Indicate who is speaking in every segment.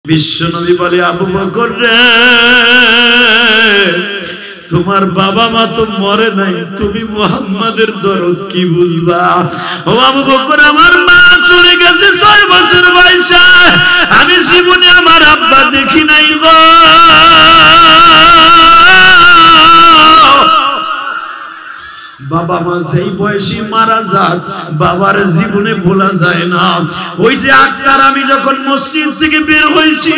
Speaker 1: বিশ্বনবী বলে, আবু বকর রে, তোমার বাবা মা তো মরে নাই, তুমি মুহাম্মাদের দরদ কি বুঝবা? ও আবু বকর, আমার মা চলে গেছে 6 বছর বয়সে, আমি জীবনে আমার আব্বা দেখি নাই গো। বাবা মা যেই বয়সী মারা যায়, বাবার জীবনে ভোলা যায় না। ওই যে আক্তার, আমি যখন মসজিদ থেকে বের হয়েছি,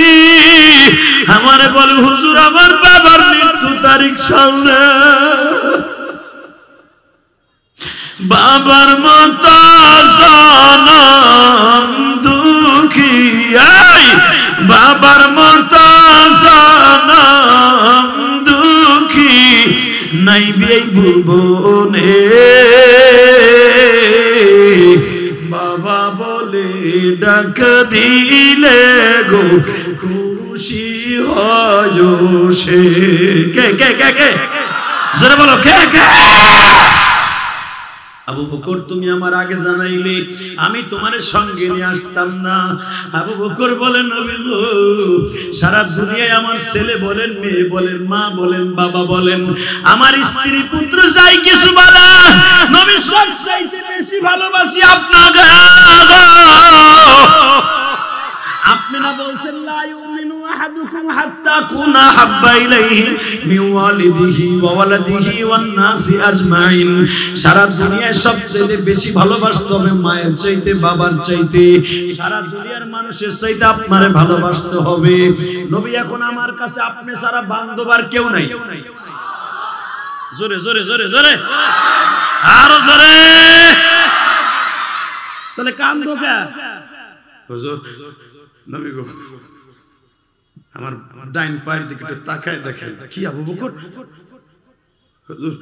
Speaker 1: আমারে বলে, হুজুর আমার বাবার মৃত্যু তারিখ সামনে। বাবার মতো জনম দুঃখী, বাবার মতো জনম দুঃখী নাই এই ভুবনে। বাবা বলে ডাক দিলে গো খুশি হয় সে। কে কে কে কে জোরে বলো, কে কে? আবু বকর, তুমি আমার আগে জানাইলে আমি তোমার সঙ্গে নিয়ে আসতাম না। আবু বকর বলেন, নবী গো, সারা দুনিয়ায় আমার ছেলে বলেন, মেয়ে বলেন, মা বলেন, বাবা বলেন, আমার স্ত্রী পুত্র চাই কিছু বলা, নবী সব চাইতে বেশি ভালোবাসি আপনাকে। আপনি না বলছেন, লা ইউমিনু আহাদুকুম হাত্তা কুনা হাব্বা ইলাইহি মিন ওয়ালিদিহি ওয়া ওয়ালাদিহি ওয়ান নাসি আজমাইন। সারা দুনিয়ায় সবচেয়ে বেশি ভালোবাসতে হবে মায়ের চাইতে, বাবার চাইতে, সারা দুনিয়ার মানুষের চাইতে আপনারে ভালোবাসতে হবে। নবী, এখন আমার কাছে আপনি সারা বান্ধব আর কেউ নাই। জোরে জোরে জোরে জোরে, আরো জোরে। তাহলে কান্দো কে? হুজুর, নবী গো, আমার ডাইন পায়ের দিকে তাকায় দেখেন। কি আবু বকর? হুজুর,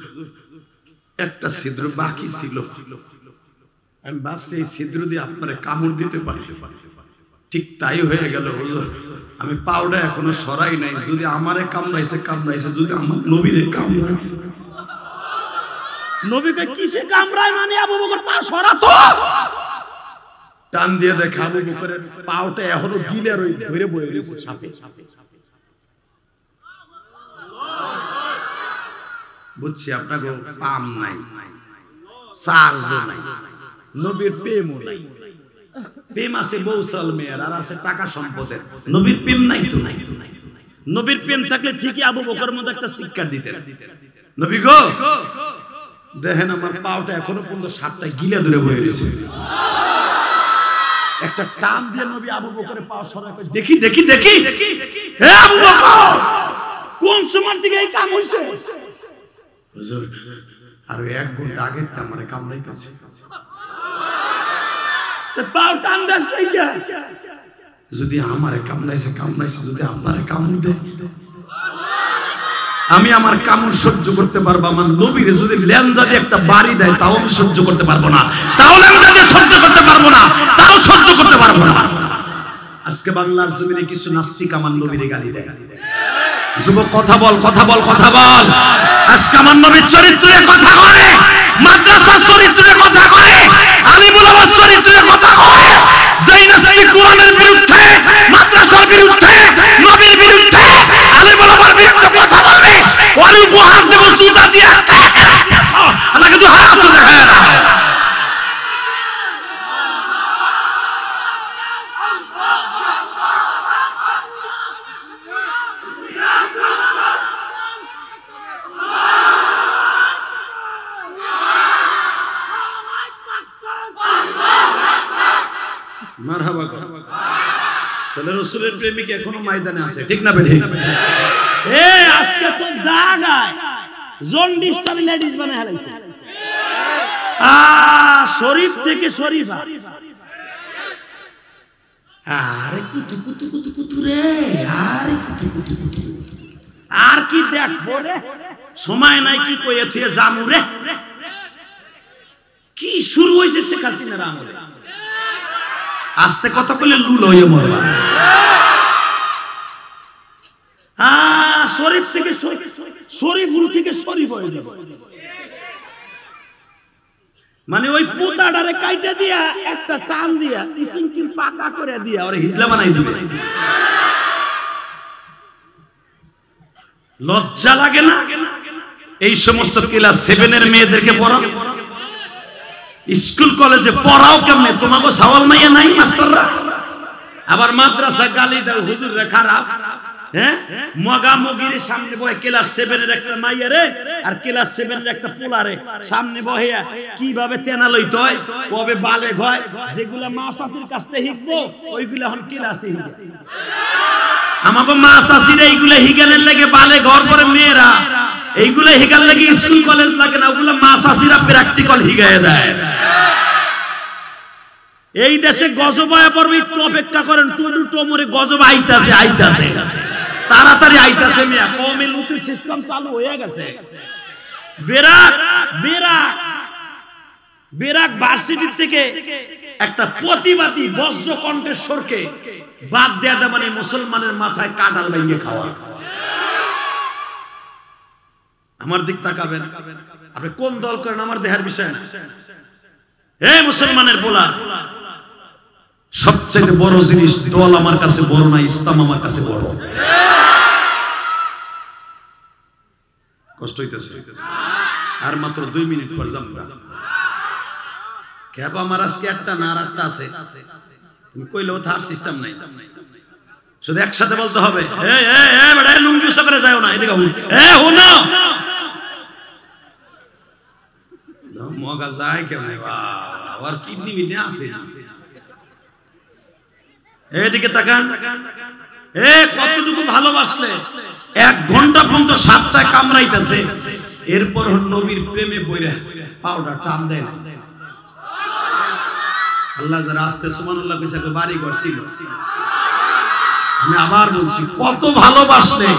Speaker 1: একটা ছিদ্র বাকি ছিল, আমি ভাবছি এই ছিদ্র দিয়ে আপনারে কামড় দিতে পারি। ঠিক তাই হয়ে গেল হুজুর, আমি পাউডা এখনো সরাই নাই। যদি আমারে কামড়াইছে কামড়াইছে, যদি আমার নবীরে কামড়ায়। নবীকে কিসে কামড়ায় মানে আবু বকর পা সরাতো, টান দিয়ে দেখে আবু বকরের পাওটা এখনো গিলে ধরে বয়ে গেছে সাপে। বুঝছি আপনাকে পাম নাই, চার্জও নাই, নবীর প্রেমও নাই। প্রেম আছে বৌসাল মেয়ের, আর আছে টাকা সম্পদের। নবীর প্রেম নাই তো নাই। নবীর প্রেম থাকলে ঠিকই আবু বকরের মধ্যে একটা শিক্ষা দিতেন। নবী গো, দেখেন আমার পাওটা এখনো পর্যন্ত সাপটা গিলে ধরে বয়ে গেছে। একটা টান দিয়ে নবী আবু বকরের পা সরায়, দেখি দেখি দেখি, হে আবু বকর, কোন সময় থেকে এই কাম হইছে? হুজুর, আর 1 ঘন্টা আগে তে আমারে কামড়াইতেছে। তে পাও টান দাস লাইগা, যদি আমারে কামড়াইছে, যদি আপনারে কামড় দেয়, আমি আমার কামড় সহ্য করতে পারবো। আমার নবীরে যদি লেঞ্জা দিয়ে একটা বাড়ি দেয়, তাও আমি সহ্য করতে পারবো না। তাও লেঞ্জা দিয়ে সহ্য করতে পারবো না, তাও সহ্য করতে পারবো না। আজকে বাংলার জমিনে কিছু নাস্তিক আমার নবীরে গালি দেয়। যুবক, কথা বল, কথা বল, কথা বল। আজকে আমার নবীর চরিত্রে কথা কয়, মাদ্রাসার চরিত্রে কথা কয়, আলিমুল আমার চরিত্রে কথা কয়। যেই নাস্তিক কোরআনের বিরুদ্ধে, মাদ্রাসার বিরুদ্ধে, নবীর বিরুদ্ধে, আলিমুল আমার বিরুদ্ধে কথা বলবে, ওর উপহার দেব জুতা দিয়ে। আমাকে তো হাত দেখে না। মারহাবা। তাহলে রাসূলের প্রেমিক এখনো ময়দানে আছে, ঠিক না বেঠিক? আজকে তো জায়গায় জন্ডিস্টার লেডিস বানায় হালাইছে। শরীফ থেকে শরীফা, আরে কুতু কুতু কুতু কুতু রে, আরে কুতু কুতু কুতু। আর কি দেখবো রে, সময় নাই কি কইয়া থুয়ে জামু রে। কি শুরু হইছে শেখ হাসিনার আমলে। আস্তে কথা কইলে লুল হয়ে মরবা। শরীফ থেকে শরীফুল থেকে শরীফ হয়ে যাবে। মানে ওই পোতাটারে কাইটা দিয়া একটা টান দিয়া ইসিনকিল পাকা করে দিয়া ওরে হিজলা বানাই দিবে। লজ্জা লাগে না? এই সমস্ত ক্লাস 7 এর মেয়েদেরকে পড়াও, স্কুল কলেজে পড়াও কেমনে? তোমাকে সওয়াল মাইয়া নাই মাস্টাররা? আবার মাদ্রাসা গালি দাও হুজুররা খারাপ। হ্যাঁ, মগামগির সামনে বহে ক্লাস 7 এর একটা মাইয়া রে আর ক্লাস 7 এর একটা পোলারে সামনে বহে কিভাবে তেনা লইতে হয়, কবে বালেগ হয়, যেগুলা মা চাচির কাছ থেকে শিখবো ওইগুলা এখন ক্লাসে শিখে। আমাকে মা চাচিরা এইগুলা হিগানের লাগে বালে ঘর পরে মেয়েরা এইগুলা হিগার লাগে স্কুল কলেজ লাগে না, ওগুলা মা চাচিরা প্র্যাকটিক্যাল হিগায় দেয়। এই দেশে গজব আয়া পড়বে, একটু অপেক্ষা করেন, টুডু টমরে গজব আইতাছে আইতাছে, তাড়াতাড়ি আইতাছে। মিয়া কওমে লুতের সিস্টেম চালু হয়ে গেছে। বেরাক বেরাক বেরাক ভার্সিটি থেকে একটা প্রতিবাদী বজ্র কণ্ঠস্বরকে বাদ দেয়া মানে মুসলমানের মাথায় কাঁঠাল ভেঙে খাওয়া। আমার দিক তাকাবেন, আপনি কোন দল করেন আমার দেহের বিষয় না। এই মুসলমানের বলা সবচেয়ে বড় জিনিস, দল আমার কাছে বড় না, ইসলাম আমার কাছে বড়। কষ্ট হইতেছে আর মাত্র 2 মিনিট পর যাবো। কেব আমার আজকে একটা না আর একটা আছে, তুমি কইলেও তার সিস্টেম নাই, শুধু একসাথে বলতে হবে। এই এই এই বড় লুঙ্গি করে যাও না, এদিকে এই হুনো মগা যায় কেমনে বাবা, আর কিডনি মিডনি আছে। এদিকে তাকান, কতটুকু ভালোবাসলে 1 ঘন্টা পর্যন্ত 7টা কামড়াইতেছে, এরপর নবীর প্রেমে পড়ে পাউডার টান দেয় না। আল্লাহ যারা আসতে সুবহানাল্লাহ কইছে বাড়ি ঘর ছিল। আমি আবার বলছি, কত ভালোবাসলে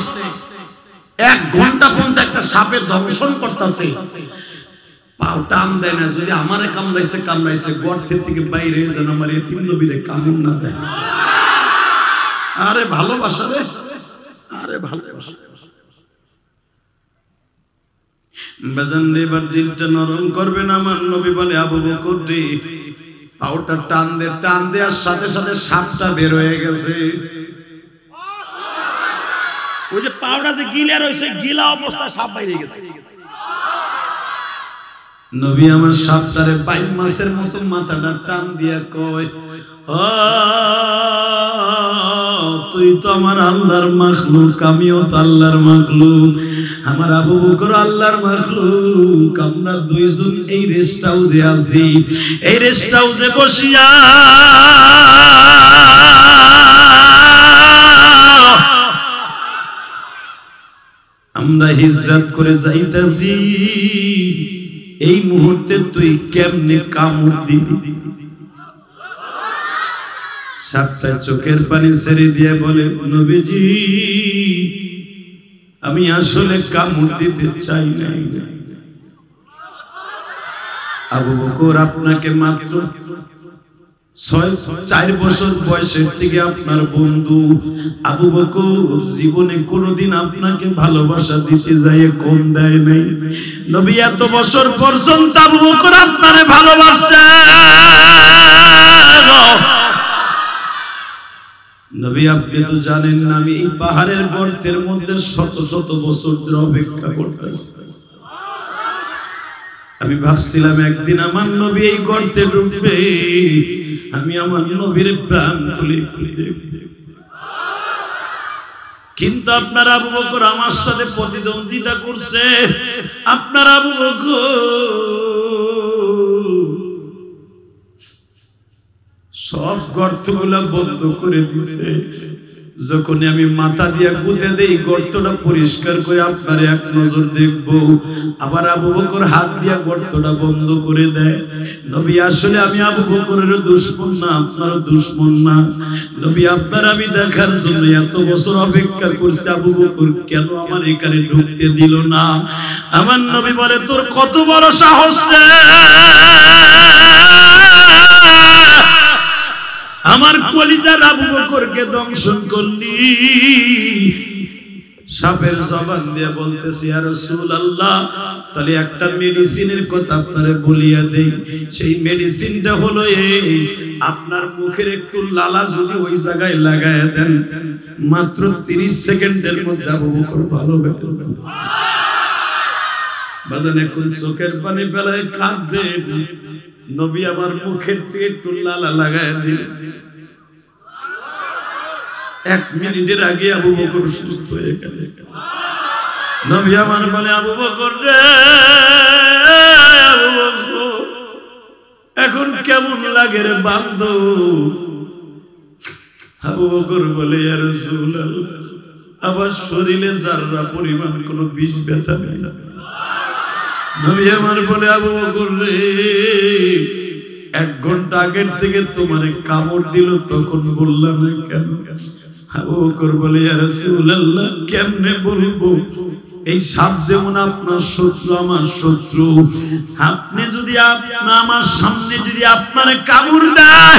Speaker 1: 1 ঘন্টা পর্যন্ত একটা সাপের দংশন করতেছে, পাও টান দেয় না। যদি আমারে কামড়াইছে কামড়াইছে, গর্তের থেকে বাইরে যেন আমার এতিম নবীরে কামড় না দেয়। আরে ভালোবাসা রে, আরে ভালোবাসা। বাজান রে, এবার দিলটা নরম করবেন। আমার নবী বলে, আবু বকর রে পাউটা টান দে, টান দেওয়ার সাথে সাথে সাপটা বের হয়ে গেছে। ওই যে পাউডা যে গিলা রয়েছে, গিলা অবস্থায় সাপ বাইরে গেছে। নবী আমার সাপটারে 22 মাসের মতো মাথাটা টান দিয়া কয়, ও তুই তো আমার আল্লাহর মাখলুক, আমিও তো আল্লাহর মাখলুক, আমার আবু বকর আল্লাহর মাখলুক, আমরা দুইজন এই রেস্ট হাউসে আছি। এই রেস্ট হাউসে বসিয়া আমরা হিজরত করে যাইতাছি। এই মুহূর্তে তুই কেমনে কামড় দিবি? সাপটা চোখের পানি ছেড়ে দিয়ে বলে, নবীজি আমি আসলে কামড় দিতে চাই না। আবু বকর আপনাকে মাত্র 4 বছর বয়সের থেকে আপনার বন্ধু। আবু বকর জীবনে কোনোদিন আপনাকে ভালোবাসা দিতে যায় কম দেয় নাই। নবী এত বছর পর্যন্ত আবু বকর আপনারে ভালোবাসে। নবী আপনি তো জানেন না, আমি এই পাহাড়ের গর্তের মধ্যে শত শত বছর ধরে অপেক্ষা করতেছি। আমি ভাবছিলাম একদিন আমার নবী এই গর্তে ঢুকবে, আমি আমার নবীর প্রাণ খুলে দেখব। কিন্তু আপনার আবু বকর আমার সাথে প্রতিদ্বন্দ্বিতা করছে। আপনার আবু বকর সব গর্তগুলা বন্ধ করে দিয়েছে। যখন আমি মাথা দিয়া গুঁতে দেই, গর্তটা পরিষ্কার করে আপনার এক নজর দেখব, আবার আবু বকর হাত দিয়া গর্তটা বন্ধ করে দেয়। নবী আসলে আমি আবু বকরের দুশমন না, আপনারও দুশমন না। নবী আপনার আমি দেখার জন্য এত বছর অপেক্ষা করছি। আবু বকর কেন আমার এখানে ঢুকতে দিল না? আমার নবী বলে, তোর কত বড় সাহস রে, আমার কলিজার আবু বকরকে দংশন করলি। সাপের জবান দিয়ে বলতেছি ইয়া রাসূলুল্লাহ, তাহলে একটা মেডিসিনের কথা আপনারে বলিয়া দেই। সেই মেডিসিনটা হলো এই, আপনার মুখের একটু লালা যদি ওই জায়গায় লাগায় দেন, মাত্র 30 সেকেন্ডের মধ্যে আবু বকর ভালো হয়ে যাবে। বাজানে কোন চোখের পানি ফেলায় কাঁদবে, নবী আমার মুখের দিকে একটু লালা লাগায় দিলেন। 1 মিনিটের আগে আবু বকর সুস্থ হয়ে গেল। নবী আমার বলে, আবু বকর রে, আবু বকর এখন কেমন লাগে রে বান্দো? আবু বকর বলে, ইয়া রাসূলুল্লাহ, আমার শরীরে যাররা পরিমাণ কোনো বিষ ব্যথা নেই। নবী আমার বলে, আবু বকর রে, 1 ঘন্টা আগের থেকে তোমারে কামড় দিল, তখন বললাম না কেন? আবু বকর বলে, ইয়া রাসূলুল্লাহ, কেমনে বলবো? এই সাপ যেমন আপনার শত্রু, আমার শত্রু। আপনি যদি আমার সামনে যদি আপনারে কামড় দেয়,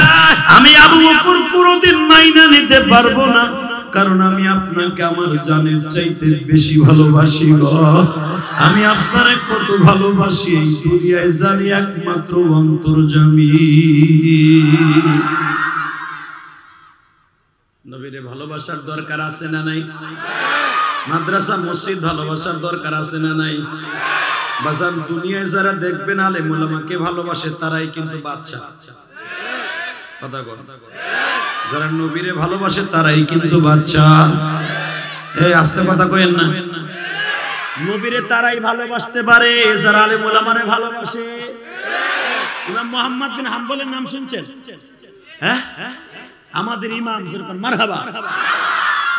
Speaker 1: আমি আবু বকর কোনোদিন মাইনা নিতে পারবো না, কারণ আমি আপনাকে আমার জানের চাইতে বেশি ভালোবাসি গো। আমি আপনারে কত ভালোবাসি এই দুনিয়ায় জানি একমাত্র অন্তর্যামী। নবীরে ভালোবাসার দরকার আছে না নাই? মাদ্রাসা মসজিদ ভালোবাসার দরকার আছে না নাই? বাজান দুনিয়ায় যারা দেখবেন আলেম উলামাকে ভালোবাসে তারাই কিন্তু বাদশা। কথা কর, যারা নবীরে ভালোবাসে তারাই কিন্তু বাদশা। এই আস্তে কথা কইেন না। নবীরে তারাই ভালোবাসতে পারে যারা আলেম উলামারে ভালোবাসে। ইমাম মুহাম্মদ বিন হাম্বলের নাম শুনছেন? হ্যাঁ, আমাদের ইমাম, যেরকম মারহাবা।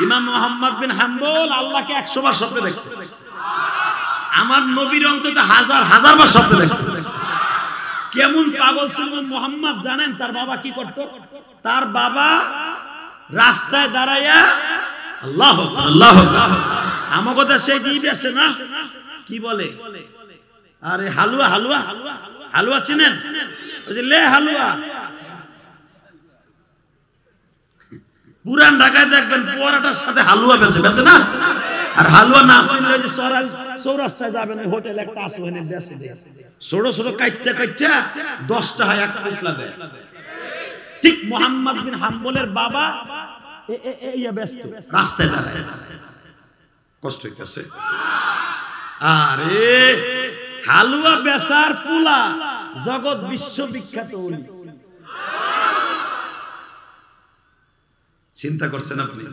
Speaker 1: ইমাম মুহাম্মদ বিন হাম্বল আল্লাহকে 100 বার স্বপ্নে দেখছে। আমার নবীর অন্তত হাজার হাজার বার স্বপ্নে দেখছে। কেমন পাগল ছিল মুহাম্মদ জানেন? তার বাবা কি করত? তার বাবা রাস্তায় দাঁড়াইয়া আল্লাহু আকবার, আল্লাহু আকবার, আমাকে দেশে দিয়ে বেছে না, কি বলে? আরে হালুয়া, হালুয়া, হালুয়া চিনেন? ওই যে লে হালুয়া। পুরান ঢাকায় দেখবেন পরাটার সাথে হালুয়া বেছে বেছে না। আর হালুয়া না চিনলে যে চৌরাস্তায় যাবেন, ওই হোটেল একটা আছে, ওখানে বেছে দেয় ছোট ছোট কাইটটা কাইটটা 10 টাকা এক পোটলা দেয়। ঠিক মুহাম্মদ বিন হাম্বলের বাবা এই ব্যস্ত রাস্তায় দাঁড়ায়, কষ্ট হইতেছে। আরে হালুয়া বেচার ফুলা জগৎ বিশ্ববিখ্যাত ওলি। চিন্তা করছেন আপনি?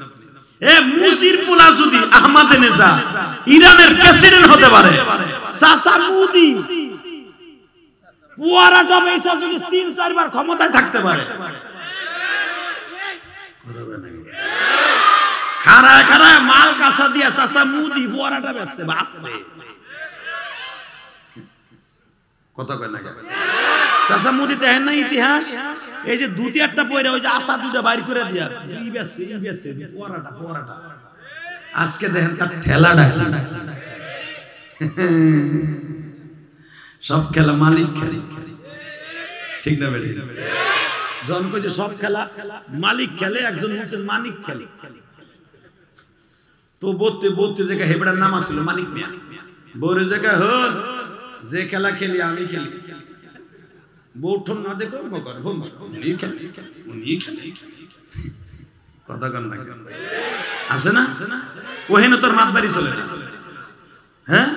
Speaker 1: এ মুসির পোলা যদি আহমদিনেজা ইরানের প্রেসিডেন্ট হতে পারে, চাচা মুদি পুয়ারাটা বেচা যদি 3-4 বার ক্ষমতায় থাকতে পারে, খাড়ায় খাড়ায় মাল কাঁচা দিয়া চাচা মুদি পুয়ারাটা বেচছে, বাঁচছে। কথা কয় না চাচা মুদি দেখেন না ইতিহাস? এই যে 2-4টা পয়রা ওই যে আশা 2টা বাইর করে দিয়া ই বেচছে, ই বেচছে পুয়ারাটা পুয়ারাটা। আজকে দেখেন তার ঠেলাটা, সব খেলা মালিক খেলে, ঠিক না বেটি? জন কইছে সব খেলা মালিক খেলে, একজন হচ্ছে মানিক খেলে। তো বলতে জায়গা হেবড়ার নাম আসছিল মানিক মিয়া। বউরের জায়গা হ যে খেলা খেলি আমি খেলি, বউঠন না দেখো মগর উনি খেলে, উনি খেলে। কথা কন না আছে না? ওহেন তোর মাত বাড়ি চলে। হ্যাঁ,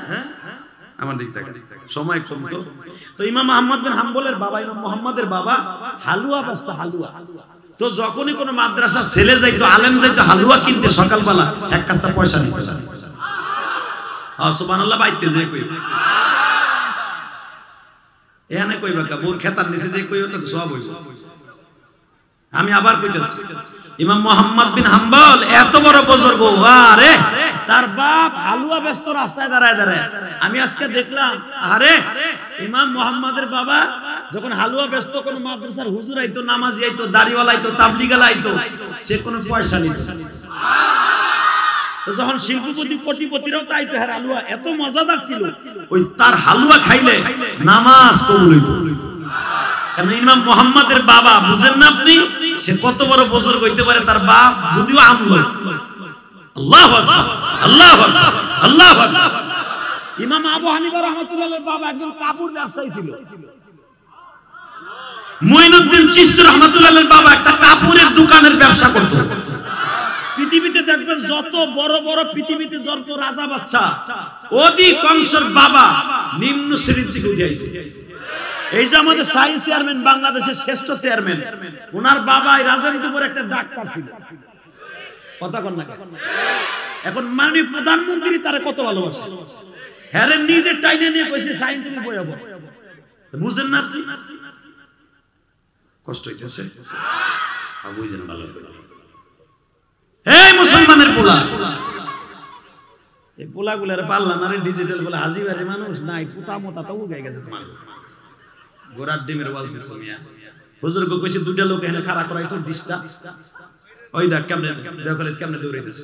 Speaker 1: আমার দিক থেকে সময় কম তো। তো ইমাম আহমদ বিন হাম্বলের বাবা, ইমাম মুহাম্মদের বাবা হালুয়া বেচতো, হালুয়া। তো যখনই কোনো মাদ্রাসার ছেলে যাইতো, আলেম যাইতো হালুয়া কিনতে সকালবেলা, এক কাস্তা পয়সা নেই, পয়সা নেই। সুবহানাল্লাহ, বাইতে যে কই এখানে কইবা কা বোর খেতার নিচে যে কই তো সব হইছে। আমি আবার কইতেছি, ইমাম মুহাম্মদ বিন হাম্বল এত বড় বুজুর্গ, আরে তার বাপ হালুয়া বেচতো রাস্তায় দাঁড়ায় দাঁড়ায়। আমি আজকে দেখলাম, আরে ইমাম মুহাম্মদের বাবা যখন হালুয়া বেচতো, কোন মাদ্রাসার হুজুর আইতো, নামাজি আইতো, দাড়িওয়ালা আইতো, তাবলিগালা আইতো, সে কোনো পয়সা নিত। তো যখন শিল্পপতি কোটিপতিরাও তাইতো, হ্যাঁ হালুয়া এত মজাদার ছিল, ওই তার হালুয়া খাইলে নামাজ কবুল হইতো। কারণ ইমাম মুহাম্মদের বাবা, বুঝেন না আপনি, সে কত বড় বুজুর্গ হইতে পারে, তার বাপ যদিও আমল। আল্লাহু আকবার, আল্লাহু আকবার, আল্লাহু আকবার।
Speaker 2: ইমাম আবু হানিফা রাহমাতুল্লাহ বাবা একজন কাপড় ব্যবসায়ী ছিল।
Speaker 1: মুঈনুদ্দিন চিশতি রাহমাতুল্লাহ বাবা একটা কাপড়ের দোকানের ব্যবসা করতো।
Speaker 2: পৃথিবীতে দেখবেন যত বড় বড় পৃথিবীতে যত রাজা বাচ্চা
Speaker 1: অধিকাংশের বাবা নিম্ন শ্রেণীর থেকে উঠে আইছে।
Speaker 2: এই যে আমাদের সায়েন্স চেয়ারম্যান, বাংলাদেশের শ্রেষ্ঠ চেয়ারম্যান, ওনার বাবা রাজেন্দ্রপুর একটা ডাক্তার ছিল। কথা কন না? এখন মাননীয় প্রধানমন্ত্রী তারা কত ভালোবাসে, হ্যাঁ নিজে টাইনে নিয়ে কইছে সায়েন্স তুমি বই হবো।
Speaker 1: বুঝেন না? কষ্ট হইতেছে, বুঝেন ভালো করে। এই মুসলমানের পোলা,
Speaker 2: এই পোলাগুলার পাল্লা মারে ডিজিটাল বলে হাজিবারে মানুষ নাই, পুতা মোটা তো উগে গেছে তোমার
Speaker 1: গোরার ডিমের ওয়াজ দিছো মিয়া। হুজুরকে কইছে দুইটা লোক এখানে খাড়া করাই তো ডিসটা, ওই দেখ কেমনে দেখলে কেমনে দৌড়াইতেছে।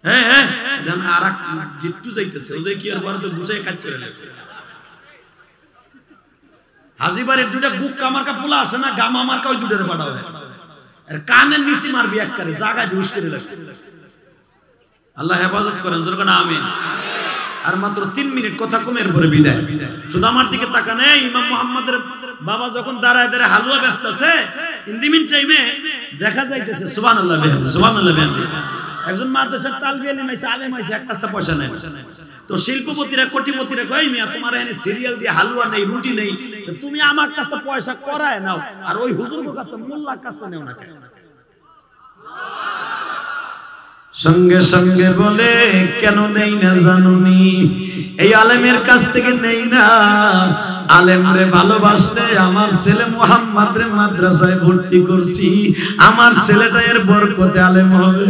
Speaker 1: হ্যাঁ হ্যাঁ জান আরাক গিট্টু যাইতেছে, ওই যে কি আর বড় তো গুছাই কাজ করে লাগে। হাজিবারের দুইটা বুক কামারকা পোলা আছে না, গামা মার্কা, ওই দুটারে পাঠাও আর কানের নিচে মারবি এক করে জায়গায় ঢুস করে লাগে। আল্লাহ হেফাজত করেন, যখন আমিন। আর মাত্র 3 মিনিট কথা কমের পরে বিদায়। শুধু আমার দিকে তাকান। ইমাম মুহাম্মদের বাবা যখন দাঁড়ায় দাঁড়ায় হালুয়া বেচতেছে, ইন দি মিন টাইমে দেখা যাইতেছে সুবহানাল্লাহ বিহামদিহি, সুবহানাল্লাহ বিহামদিহি, একজন মাদ্রাসার তালবি আলিম আইছে, আলেম আইছে, এক কাস্তা পয়সা নাই। তো শিল্পপতিরা কোটিপতিরা কই মিয়া তোমার এনে সিরিয়াল দিয়ে হালুয়া নেই, রুটি নেই, তুমি আমার কাছে পয়সা করায় নাও, আর ওই হুজুরের কাছে মোল্লার কাছে নেও না কেন? সঙ্গে সঙ্গে বলে কেন নেই না জানুনি, এই আলেমের কাছ থেকে নেই না। আলেম রে ভালোবাসলে আমার ছেলে মুহাম্মদ রে মাদ্রাসায় ভর্তি করছি, আমার ছেলেটা এর বরকতে আলেম হবে।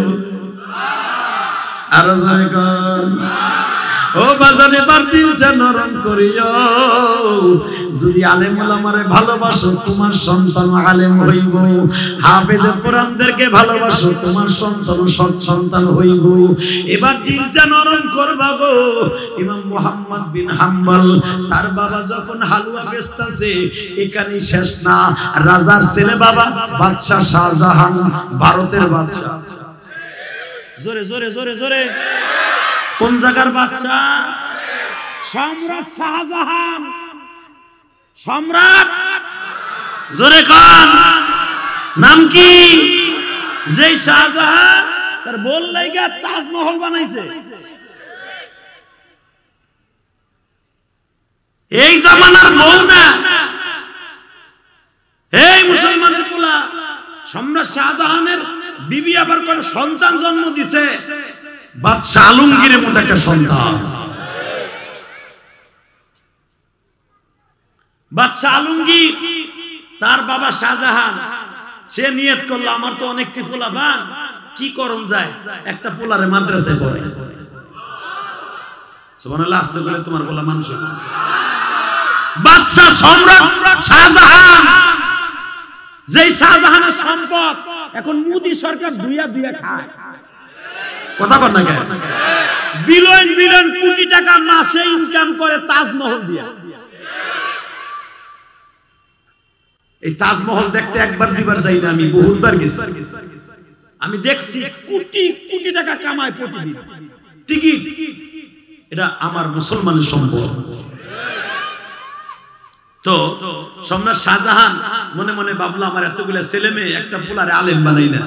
Speaker 1: আর জয় কর ও বাজারে বাতিলটা নরম করিও, যদি আলেম ওলামারে ভালোবাসো তোমার সন্তান আলেম হইব, হাফেজ কোরআনদেরকে ভালোবাসো তোমার সন্তান সৎ সন্তান হইব। এবার দিলটা নরম করবা গো। ইমাম মুহাম্মদ বিন হাম্বল তার বাবা যখন হালুয়া বেচতেছে, এখানেই শেষ না, রাজার ছেলে বাবা বাদশা শাহজাহান, ভারতের বাদশা। জোরে জোরে জোরে জোরে, কোন জায়গার বাদশা? সম্রাট শাহজাহান, সম্রাট। জোরে কান, নাম কি? যেই শাহজাহান তার বল লাইগা তাজমহল বানাইছে। এই জামানার বউ না, এই মুসলমানের পোলা। সম্রাট শাহজাহানের বিবি আবার কোন সন্তান জন্ম দিছে, বাদশা আলমগীরের মতো একটা সন্তান। বাদশা আলমগীর তার বাবা শাহজাহান, সে নিয়ত করলো আমার তো অনেকটি পোলা বান, কি করণ যায়, একটা পোলারে মাদ্রাসায় পড়াই। সুবহানাল্লাহ, আস্তে বলে তোমার পোলা মানুষ। বাদশা সম্রাট শাহজাহান, যেই শাহজাহানের সম্পদ এখন মোদি সরকার দুইয়া দুইয়া খায়। কথা কর না কেন? বিলিয়ন বিলিয়ন কোটি টাকা মাসে ইনকাম করে তাজমহল দিয়া। এই তাজমহল দেখতে একবার দুইবার যাই না, আমি বহুতবার গেছি। আমি দেখছি কোটি কোটি টাকা কামায় প্রতিদিন টিকিট। এটা আমার মুসলমানের সম্পদ। তো সম্রাট শাহজাহান মনে মনে ভাবলো আমার এতগুলা ছেলে মেয়ে, একটা পোলারে আলেম বানাই না।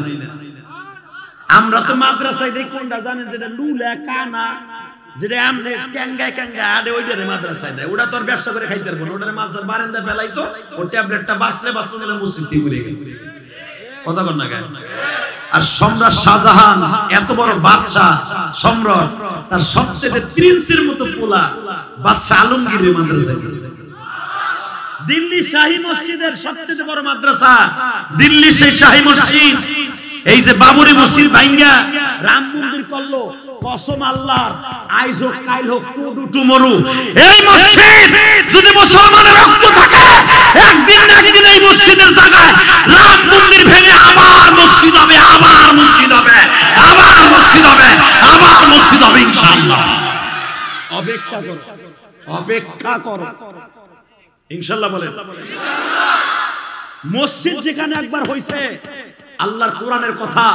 Speaker 1: আমরা তো মাদ্রাসায় দেখি কোনটা জানেন, যেটা লুলা কানা, যেটা আমনে ক্যাঙ্গায় ক্যাঙ্গায় আডে ওইটারে মাদ্রাসায় দেয়। ওটা তোর ব্যবসা করে খাইতে পারবো না, ওটারে মাদ্রাসার বারান্দা ফেলাইতো, ও ট্যাবলেটটা বাঁচলে বলে মসজিদ থেকে ঘুরে গেল। কথা কর না কেন? আর সম্রাট শাহজাহান এত বড় বাদশা সম্রাট, তার সবচেয়ে প্রিন্সের মতো পোলা বাদশা আলমগীরের মাদ্রাসায় দিয়েছে। দিল্লি শাহী মসজিদের সবচেয়ে বড় মাদ্রাসা, দিল্লি সেই শাহী মসজিদ। এই যে বাবরি মসজিদ ভাঙ্গা রাম মন্দির করলো, কসম আল্লাহর, আইজ হোক কাইল হোক টুমরু, এই মসজিদ যদি মুসলমানের রক্ত থাকে, একদিন না একদিন এই মসজিদের জায়গায় রাম মন্দির ভেঙে আবার মসজিদ হবে, আবার মসজিদ হবে, আবার মসজিদ হবে, আবার মসজিদ হবে ইনশাআল্লাহ। অপেক্ষা করো, অপেক্ষা করো, ইনশাআল্লাহ বলে। মসজিদ যেখানে একবার হইছে, আল্লাহর কোরআনের কথা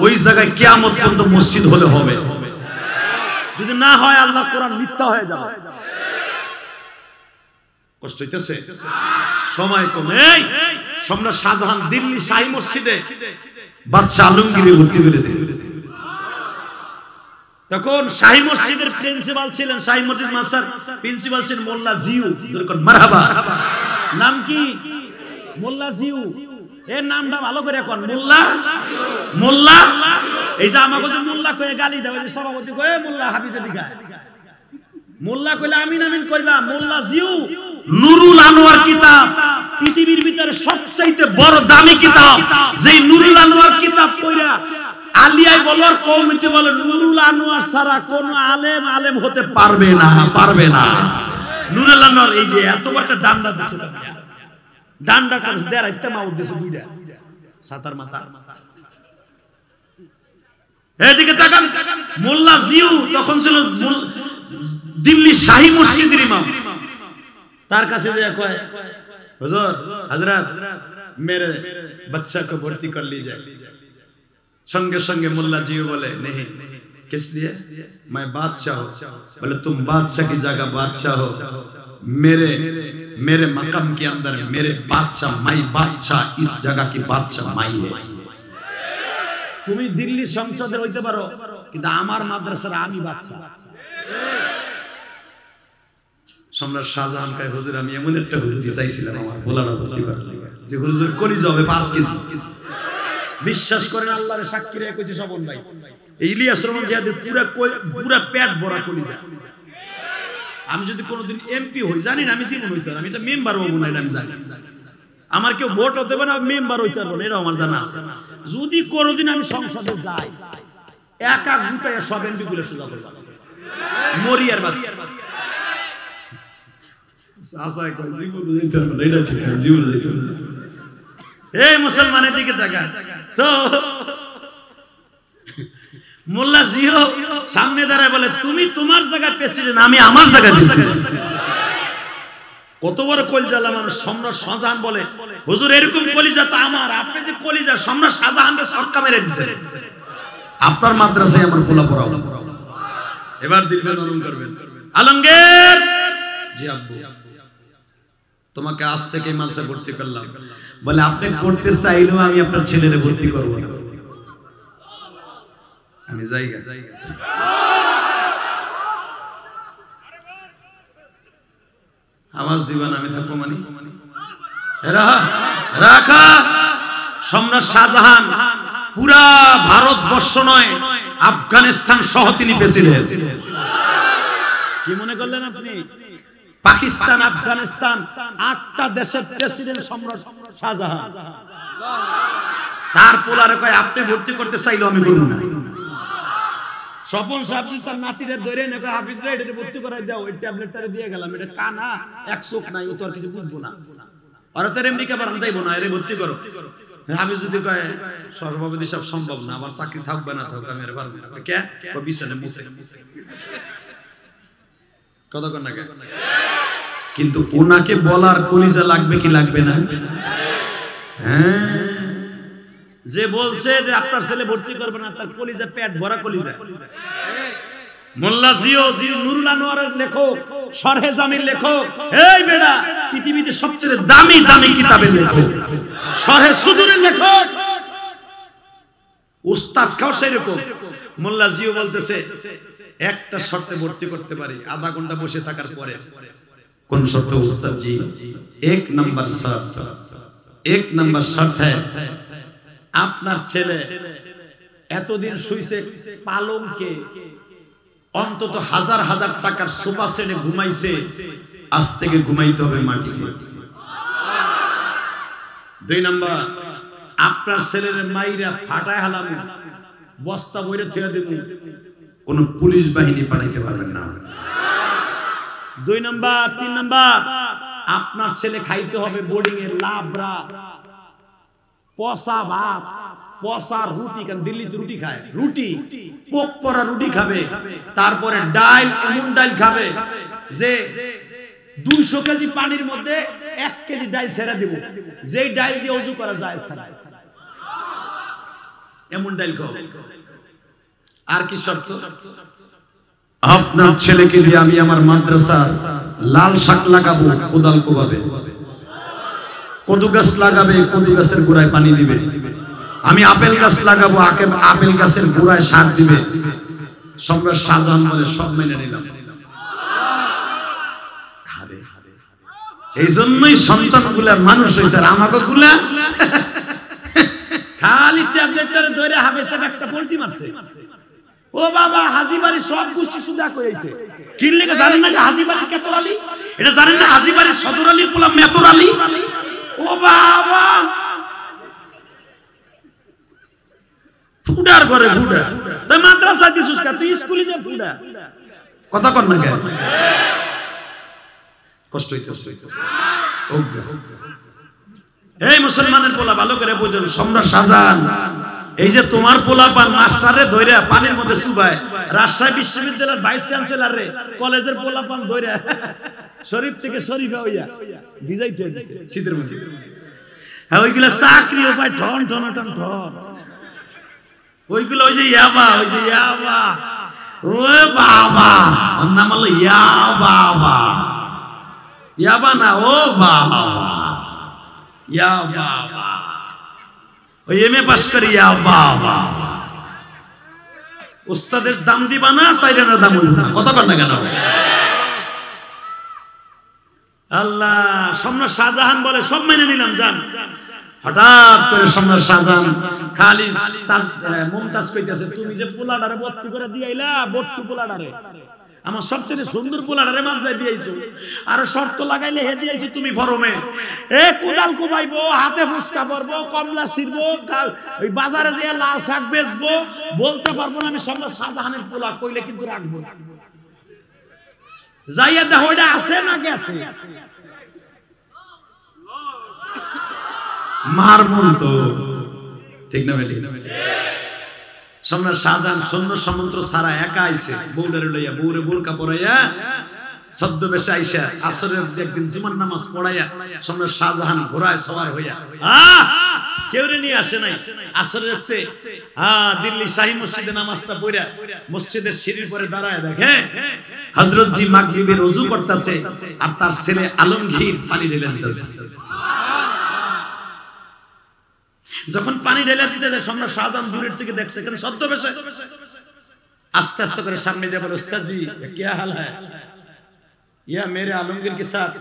Speaker 1: ওই জায়গায় কিয়ামত পর্যন্ত মসজিদ হলে হবে,
Speaker 2: যদি না হয় আল্লাহর কোরআন মিথ্যা হয়ে যাবে।
Speaker 1: কষ্ট হইতেছে, সময় কম। এই সম্রাট শাহজাহান দিল্লি শাহী মসজিদে বাদশা আলমগীর ভর্তি করে দেন।
Speaker 2: তখন শাহী মসজিদের প্রিন্সিপাল ছিলেন, শাহী মসজিদ মাস্টার প্রিন্সিপাল ছিলেন মোল্লা জিউ। যেরকম মারহাবা, নাম কি? মোল্লা জিউ। এর নামটা ভালো করে এখন, মোল্লা মোল্লা। এই যে আমাকে যে মোল্লা কয়ে গালি দেয়, যে সভাপতি কয়ে মোল্লা হাফিজে দিঘা, মোল্লা কইলে আমিন আমিন কইবা। মোল্লা জিউ
Speaker 1: নুরুল আনোয়ার কিতাব,
Speaker 2: পৃথিবীর ভিতরে সবচাইতে
Speaker 1: বড় দামি কিতাব। যেই নুরুল আনোয়ার কিতাব
Speaker 2: কইরা আলিয়ায় বলার কওমিতে বলে নুরুল আনোয়ার ছাড়া কোন আলেম আলেম হতে
Speaker 1: পারবে না, পারবে না।
Speaker 2: নুরুল আনোয়ার এই যে এত বড় একটা ডান্ডা দিছে, ডান্ডাটা দেড় ইস্তেমা উদ্দেশ্য দুইটা সাতার মাথা।
Speaker 1: এদিকে তাকান, মোল্লা জিউ তখন ছিল দিল্লি শাহী মসজিদের ইমাম।
Speaker 2: তার কাছে যে কয়,
Speaker 1: হুজুর হযরত मेरे बच्चा को भर्ती कर लीजिए। संगे संगे मुल्ला जी बोले नहीं, किस लिए? मैं बादशाह हूँ। बोले तुम बादशाह की जगह बादशाह हो, मेरे मकाम के अंदर मेरे बादशाह, माई बादशाह, इस जगह की बादशाह माई है।
Speaker 2: তুমি দিল্লি সংসদে হইতে পারো, কিন্তু আমার মাদ্রাসার আমি বাদশা।
Speaker 1: সম্রাট শাহজাহান কয়, হুজুর আমি এমন একটা হুজুরি চাইছিলাম আমার ভোলানা ভর্তি করার লাগা, যে হুজুর কলিজা হবে 5 কেজি।
Speaker 2: বিশ্বাস করেন আল্লাহর সাক্ষী রেখে কইছে স্বপন ভাই, এই ইলিয়াস রহমান জিয়াদের পুরা পেট ভরা কলিজা। আমি যদি কোনোদিন এমপি হই, জানি না আমি জীবন হইতে, আমি এটা মেম্বার হব না, এটা আমি জানি। আমার কেউ ভোটও দেবে না, মেম্বার হইতে পারবো না, এটা আমার জানা আছে। যদি কোনোদিন আমি সংসদে যাই, একা গুতায় সব এমপি গুলো সোজা করব, মরিয়ার বাস। এই মুসলমানের দিকে তাকায় তো মোল্লা জিও সামনে দাঁড়ায় বলে, তুমি তোমার জায়গায় প্রেসিডেন্ট, আমি আমার জায়গায় প্রেসিডেন্ট। কত বড় কলিজা মানুষ। সম্রাট শাহজাহান বলে, হুজুর এরকম কলিজা তো আমার, আপনি যে কলিজা সম্রাট শাহজাহানকে সক্কা মেরে দিয়েছেন,
Speaker 1: আপনার মাদ্রাসায় আমার খোলা পড়াও।
Speaker 2: এবার দিলটা নরম করবেন। আলমগীর,
Speaker 1: জি আব্বু, তোমাকে আজ থেকে মাদ্রাসা ভর্তি করলাম। বলে আপনি করতে চাইলেও আমি আপনার ছেলেরে ভর্তি করব না, আমি জায়গা আওয়াজ দিবেন, আমি থাকবো মানে
Speaker 2: রাখা। সম্রাট শাহজাহান পুরা ভারতবর্ষ নয়, আফগানিস্তান সহ তিনি প্রেসিডেন্ট। কি মনে করলেন আপনি? পাকিস্তান, আফগানিস্তান 8টা দেশের প্রেসিডেন্ট সম্রাট শাহজাহান।
Speaker 1: তার পোলারে কয় আপনি ভর্তি করতে চাইলেও আমি করব না।
Speaker 2: স্বপন সাহেব তার নাতিদের ধরে নাকি হাফিজ রে এটা ভর্তি করাই দাও, এই ট্যাবলেটটারে দিয়ে গেলাম, এটা কানা, এক চোখ নাই, ও তো আর কিছু বুঝবো না, আর তো আমেরিকা বারাম যাইবো না, এরে ভর্তি করো। হাফিজ যদি কয় সভাপতি সব সম্ভব না, আমার চাকরি থাকবে না, থাকবে আমি এর পারবো না। কে ও বিছানে মুছে কথা কর না কে? কিন্তু ওনাকে বলার কলিজা লাগবে কি লাগবে না? হ্যাঁ, যে বলছে যে আপনার ছেলে ভর্তি করবে না, তার কলিজা পেট ভরা কলিজা। মোল্লা জিও নুরুল আনোয়ারের লেখক, শরহে জামির লেখক। এই বেটা, পৃথিবীতে সবচেয়ে দামি দামি কিতাবের লেখক, শরহে সুদুরের লেখক, উস্তাদ কাও সেরকম। মোল্লা জিও বলতেছে একটা শর্তে ভর্তি করতে পারি, আধা ঘন্টা বসে থাকার পরে।
Speaker 1: কোন শর্ত উস্তাদ জি? 1 নম্বর শর্ত, 1 নম্বর শর্ত है
Speaker 2: আপনার ছেলে এতদিন শুইছে পালঙ্কে,
Speaker 1: অন্তত হাজার হাজার টাকার সোফা সেটে ঘুমাইছে, আজ থেকে ঘুমাইতে হবে মাটিতে।
Speaker 2: 2 নাম্বার, আপনার ছেলের মাইরা ফাটায় হালাম, বস্তা বইরে থুয়া দেব,
Speaker 1: কোন পুলিশ বাহিনী পাঠাইতে পারবেন না।
Speaker 2: 2 নাম্বার। 3 নাম্বার, আপনার ছেলে খাইতে হবে বোর্ডিং এর লাবড়া, পচা ভাত, পচা রুটি, কারণ দিল্লিতে রুটি খায়, রুটি পোক পরা রুটি খাবে, তারপরে ডাল, এমন ডাল খাবে যে 200 কেজি পানির মধ্যে 1 কেজি ডাল ছেড়ে দেব, যেই ডাল দিয়ে ওযু করা যায়। এমন ডাইল খাও। আর কি শর্ত?
Speaker 1: আপনার ছেলেকে দিয়ে আমি আমার মাদ্রাসা লাল শাক লাগাবো, কোদাল কোবাবে, কদু গাছ লাগাবে, কদু গাছের গোড়ায় পানি দিবে। আমি আপেল গাছ লাগাবো, আপেল গাছের গোড়ায় সার দিবে। সম্রাট শাহজাহান বলে সব মেনে নিলাম। এই জন্যই সন্তানগুলা মানুষ হয়েছে, আর আমাকে গুলা
Speaker 2: খালি ট্যাবলেটটারে ধরে হাবেশে একটা পোল্টি মারছে। ও বাবা, হাজীবাড়ি সব গোষ্ঠী সুদা কইছে। কি লেগে জানেন না হাজীবাড়ি কেতরালি?
Speaker 1: এটা জানেন না হাজীবাড়ি সদর আলী পোলা মেতর আলী?
Speaker 2: ও বাবা, ফুডার ঘরে ফুডা। তুই মাদ্রাসা দিছিস কা? তুই স্কুলে যা ফুডা।
Speaker 1: কথা কর না কেন? কষ্ট হইতেছে।
Speaker 2: এই মুসলমানের পোলা ভালো করে বুঝুন,
Speaker 1: সম্রাট শাহজাহান
Speaker 2: এই যে তোমার পোলা পান মাস্টারে ধইরা পানির মধ্যে চুবায়, রাজশাহী বিশ্ববিদ্যালয়ের ভাইস চ্যান্সেলর রে কলেজের পোলা পান ধইরা শরীফ থেকে শরীফে হইয়া ভিজাইতে দিছে শীতের মধ্যে। হ্যাঁ, ওইগুলা চাকরি উপায় ঠন ঠন ঠন ঠন। ওইগুলো ওই যে ইয়াবা, ওই যে ইয়াবা।
Speaker 1: ও বাবা, ওর নাম হলো ইয়া বাবা।
Speaker 2: ইয়াবা না, ও বাবা, ইয়া বাবা। ওই এমএ পাস করি ইয়া বাবা। উস্তাদের দাম দিবা না, সাইরেনের দাম হইল না।
Speaker 1: কথা কর না কেন?
Speaker 2: আল্লাহ, সম্রাট শাহজাহান বলে সব মেনে নিলাম। জান,
Speaker 1: হঠাৎ করে সম্রাট শাহজাহান
Speaker 2: খালি মুমতাজ কইতেছে, তুমি যে পোলাডারে বত্তি করে দিয়াইলা, বত্তি পোলাডারে আমার সবচেয়ে সুন্দর পোলাডারে মাঝায় দিয়েছো, আর শর্ত লাগাইলে হে দিয়েছি তুমি ফরমে। এ কোদাল কোবাইবো, হাতে ফুসকা পরবো, কমলা ছিড়বো, ওই বাজারে যে লাল শাক বেচবো, বলতে পারবো না আমি সম্রাট শাহজাহানের পোলা, কইলে কিন্তু রাখবো। যাইয়া দেখো এটা আছে না গেছে।
Speaker 1: মারমুন তো
Speaker 2: ঠিক না বেটি? সম্রাট শাহজাহান সৈন্য সামন্ত সারা একা আইছে, বউডারে লইয়া, বউরে বোরকা পরাইয়া ছদ্মবেশে আইসা আসরের একদিন জুমার নামাজ পড়াইয়া সম্রাট শাহজাহান ঘোড়ায় সওয়ার হইয়া কেউ নিয়ে আসে নাই। আসরের রাতে দিল্লি শাহী মসজিদে নামাজটা পড়া মসজিদের সিঁড়ির পরে দাঁড়ায় দেখে হযরত জি মাগরিবের ওযু করতেছে, আর তার ছেলে আলমগীর পানি ঢেলে দিতেছে। যখন পানি ঢেলে দিতে যায়, সম্রাট শাহজাহান দূরের থেকে দেখছে, এখানে ছদ্মবেশে আস্তে আস্তে করে সামনে যায়, বলে উস্তাদ জি क्या हाल है? या मेरे आलमगीर के साथ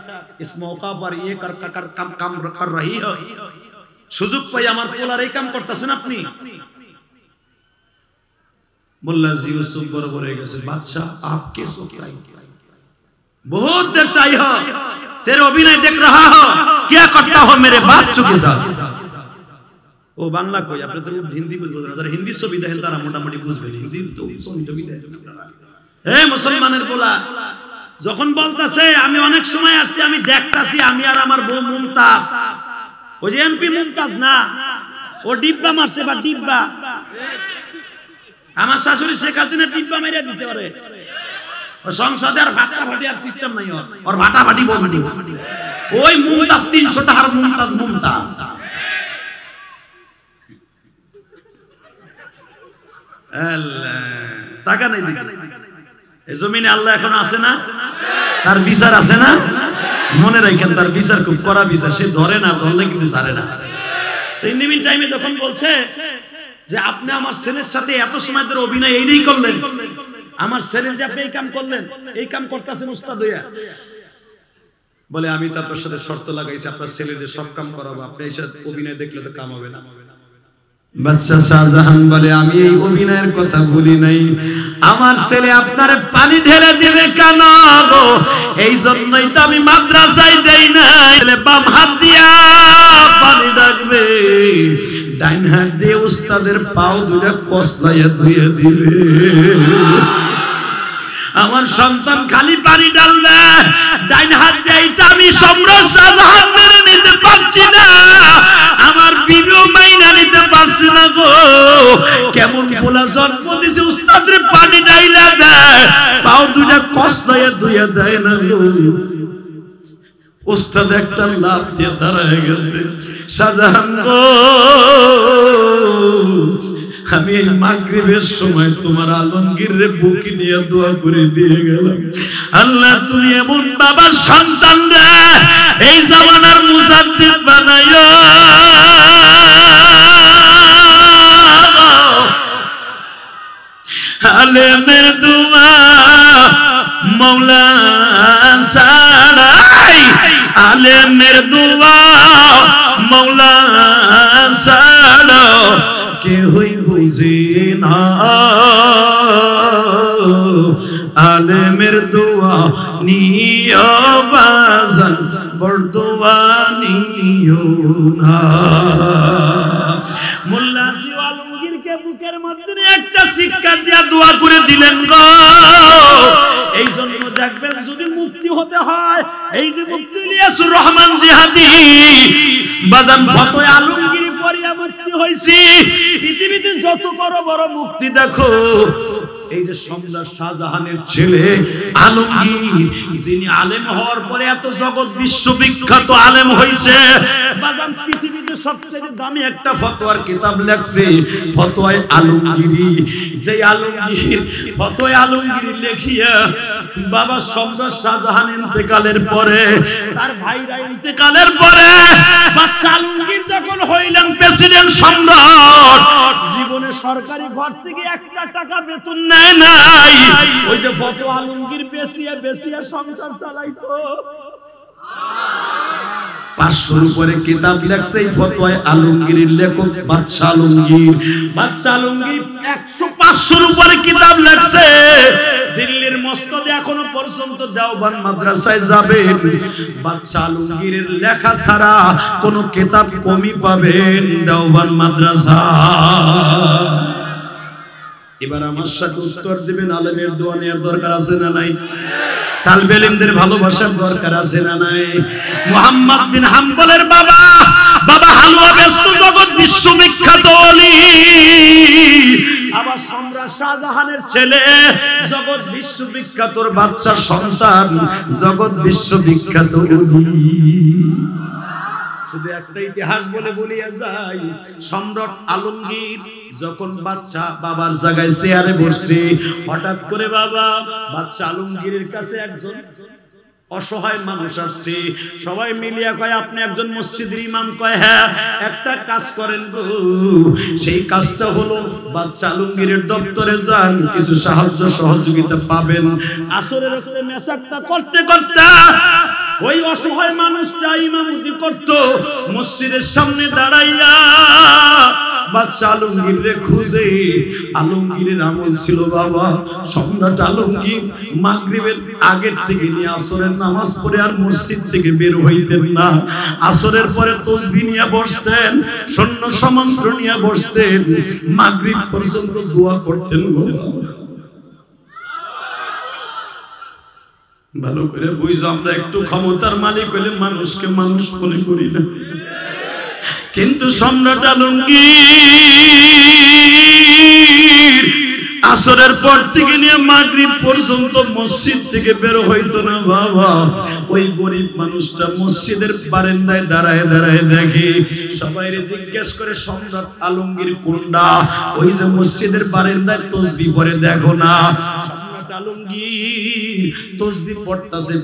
Speaker 2: इस मौका पर ये काम कर रही हो? সুযোগ পাই আমার পোলার এই কাম করতেছেন আপনি? মোল্লা জি ইউসুফ বরাবর হয়ে গেছে, বাদশাহ आप कैसे आई? बहुत देर से आई हो, तेरे अभिनय देख रहा हो, क्या करता हो मेरे बादशाह के साथ? ও বাংলা কই, আপনি তো হিন্দি বুঝবেন না, যারা হিন্দি ছবি দেখেন তারা মোটামুটি বুঝবেন। হিন্দি তো ছবি টবি দেখেন। হে মুসলমানের পোলা, যখন বলতাছে আমি অনেক সময় আসছি, আমি দেখতাছি আমি আর আমার বউ মুমতাজ, ওই যে এমপি মুমতাজ না, ও ডিব্বা মারছে, বা ডিব্বা আমার শাশুড়ি শেখ হাসিনা ডিব্বা মেরে দিতে পারে। ও সংসদে আর ভাটা ভাটি আর সিস্টেম নাই, ওর ভাটা ভাটি বলবি। ওই মুমতাজ 300 টাকার মুমতাজ, মুমতাজ টাকা নাই দিকে। এই জমিনে আল্লাহ এখন আছে না? তার বিচার আছে না? মনে রাখেন, তার বিচার খুব কড়া বিচার। সে ধরে না, ধরলে কিন্তু ছাড়ে না। তো ইন দি মিন টাইমে যখন বলছে যে আপনি আমার ছেলের সাথে এত সময় ধরে অভিনয় এইটাই করলেন, আমার ছেলের যে আপনি এই কাম করলেন, এই কাম করতেছেন উস্তাদ হইয়া, বলে আমি তো আপনার সাথে শর্ত লাগাইছি, আপনার ছেলের যে সব কাম করাবো, আপনি এই সাথে অভিনয় দেখলে তো কাম হবে না।
Speaker 1: বাদশা শাহজাহান বলে আমি এই অভিনয়ের কথা বলি নাই, আমার ছেলে আপনার পানি ঢেলে দিবে কেন গো? এই জন্যই তো আমি মাদ্রাসায় যাই না। ছেলে বাম হাত দিয়া পানি ডাকবে, ডাইন হাত দিয়ে উস্তাদের পাও দুইটা কসলাইয়া ধুয়ে দিবে।
Speaker 2: আমার সন্তান খালি পানি ডালবে, ডাইন হাত দিয়ে এটা আমি সম্রাট শাহজাহান মেনে নিতে পারছি না, আমার বিবিও মাইনা নিতে পারছি না গো। কেমন বলা জন্ম দিছে, উস্তাদের পানি ডাইলা দেয়, পাও দুইটা কসলাইয়া ধুয়ে দেয় না গো। উস্তাদ একটা লাভ দিয়ে দাঁড়ায় গেছে, শাহজাহান গো
Speaker 1: আমি এই মাগরিবের সময় তোমার আলমগীরের বুকে নিয়ে দোয়া করে দিয়ে গেলাম, আল্লাহ তুমি এমন বাবার সন্তান রে এই জামানার মুজাদ্দিদ বানাইও। আলেমের দোয়া মওলা সারাই, আলেমের দোয়া মওলা সারা কেহই বুঝে না, আলেমের দোয়া নিও বাজান বরদোয়া নিও না। মোল্লা জিওয়াল আলমগীরকে বুকের মধ্যে একটা শিক্ষা দিয়া দোয়া করে দিলেন গো। এই জন্য দেখবেন যদি মুক্তি হতে হয়, এই যে মুফতি ইলিয়াসুর রহমান জিহাদি বাজান ফতোয়া আলমগীর পড়িয়া মুক্তি হইছি। পৃথিবীতে যত বড় বড় মুক্তি দেখো, এই যে সম্রাট শাহজাহানের ছেলে আলমগীর, যিনি আলেম হওয়ার পরে এত জগৎ বিশ্ববিখ্যাত আলেম হইছে। বাজান পৃথিবীতে সবচেয়ে দামি একটা ফতোয়ার কিতাব লেখছে ফতোয়ায়ে আলমগীরি। যে আলমগীর ফতোয়ায়ে আলমগীরি লেখিয়া বাবা সম্রাট শাহজাহান ইন্তেকালের পরে, তার ভাইরা ইন্তেকালের পরে বাদশা আলমগীর যখন হইলেন প্রেসিডেন্ট সম্রাট, জীবনে সরকারি ঘর থেকে একটা টাকা বেতন নেয় নাই। ওই যে ফতোয়া আলমগীর বেচিয়া বেচিয়া সংসার চালাইতো। 500-র উপরে কিতাব লেখছে এই ফতোয়ায়ে আলমগীরের লেখক বাদশা আলমগীর। বাদশা আলমগীর 100-500-র উপরে কিতাব লেখছে। দিল্লির মসনদে এখনো পর্যন্ত দেওবন্দ মাদ্রাসায় যাবেন, বাদশা আলমগীরের লেখা ছাড়া কোনো কিতাব কমই পাবেন দেওবন্দ মাদ্রাসা। এবার আমার সাথে উত্তর দিবেন, আলেমের দোয়া নেওয়ার দরকার আছে না নাই? তালবে ইলমদের ভালোবাসার দরকার আছে না নাই? মুহাম্মদ বিন হাম্বলের বাবা হালুয়া ব্যস্ত জগৎ বিশ্ববিখ্যাত ওলি, আবার সম্রাট শাহজাহানের ছেলে জগৎ বিশ্ববিখ্যাতর বাদশার সন্তান, জগৎ বিশ্ববিখ্যাত ওলি। শুধু একটা ইতিহাস বলে বলিয়া যাই, সম্রাট আলমগীর যখন বাদশা বাবার জায়গায় চেয়ারে বসছে, হঠাৎ করে বাদশা আলমগীরের কাছে একজন অসহায় মানুষ আসছে। সবাই মিলিয়া কয় আপনি একজন মসজিদের ইমাম? কয় হ্যাঁ। একটা কাজ করেন গো। সেই কাজটা হলো বাদশা আলমগীরের দপ্তরে যান, কিছু সাহায্য সহযোগিতা পাবেন। আসরের ওখানে মেসাকটা করতে করতে ওই অসহায় মানুষটা ইমামতি করত, মসজিদের সামনে দাঁড়াইয়া বাদশা আলমগীরে খুঁজে। আলমগীরের আমল ছিল বাবা, সম্রাট আলমগীর মাগরিবের আগের থেকে নিয়ে আসরের নামাজ পড়ে আর মসজিদ থেকে বের হইতেন না। আসরের পরে তাসবিহ নিয়ে বসতেন, সৈন্য সমান্ত্র নিয়ে বসতেন, মাগরিব পর্যন্ত দোয়া করতেন। ভালো করে বুঝো, আমরা একটু ক্ষমতার মালিক হলে মানুষকে মানুষ মনে করি না, কিন্তু সম্রাট আলমগীর আসরের পর থেকে নিয়ে মাগরিব পর্যন্ত মসজিদ থেকে বের হইতো না বাবা। ওই গরিব মানুষটা মসজিদের বারান্দায় দাঁড়ায় দাঁড়ায় দেখে, সবাই জিজ্ঞেস করে সম্রাট আলমগীর কোনটা? ওই যে মসজিদের বারান্দায় তাসবিহ পড়ে দেখো না। আলমগীর তাসবিহ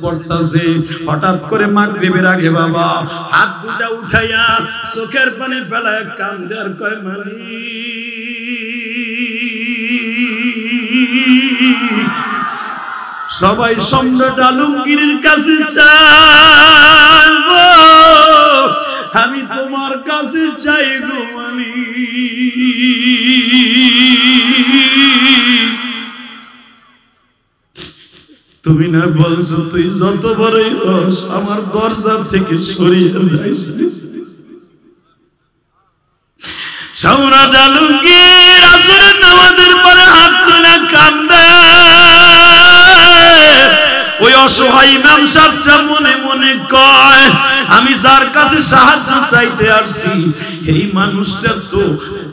Speaker 1: পড়তাছে, হঠাৎ করে মাগরিবের আগে বাবা হাত দুটা উঠাইয়া চোখের পানি ফেলায় কান্দে আর কয় সবাই সম্রাট আলমগীরের কাছে চাইবো, আমি তোমার কাছে চাই গো তুমি না বলছো তুই যত বড়ই হস আমার দরজা থেকে সরিয়ে যাইস। সম্রাট আলমগীর আসরের নামাজের পরে হাত তুলে কান্দে। ওই অসহায় ইমাম সাহেবটা মনে মনে কয় আমি যার কাছে সাহায্য চাইতে আসছি এই মানুষটা তো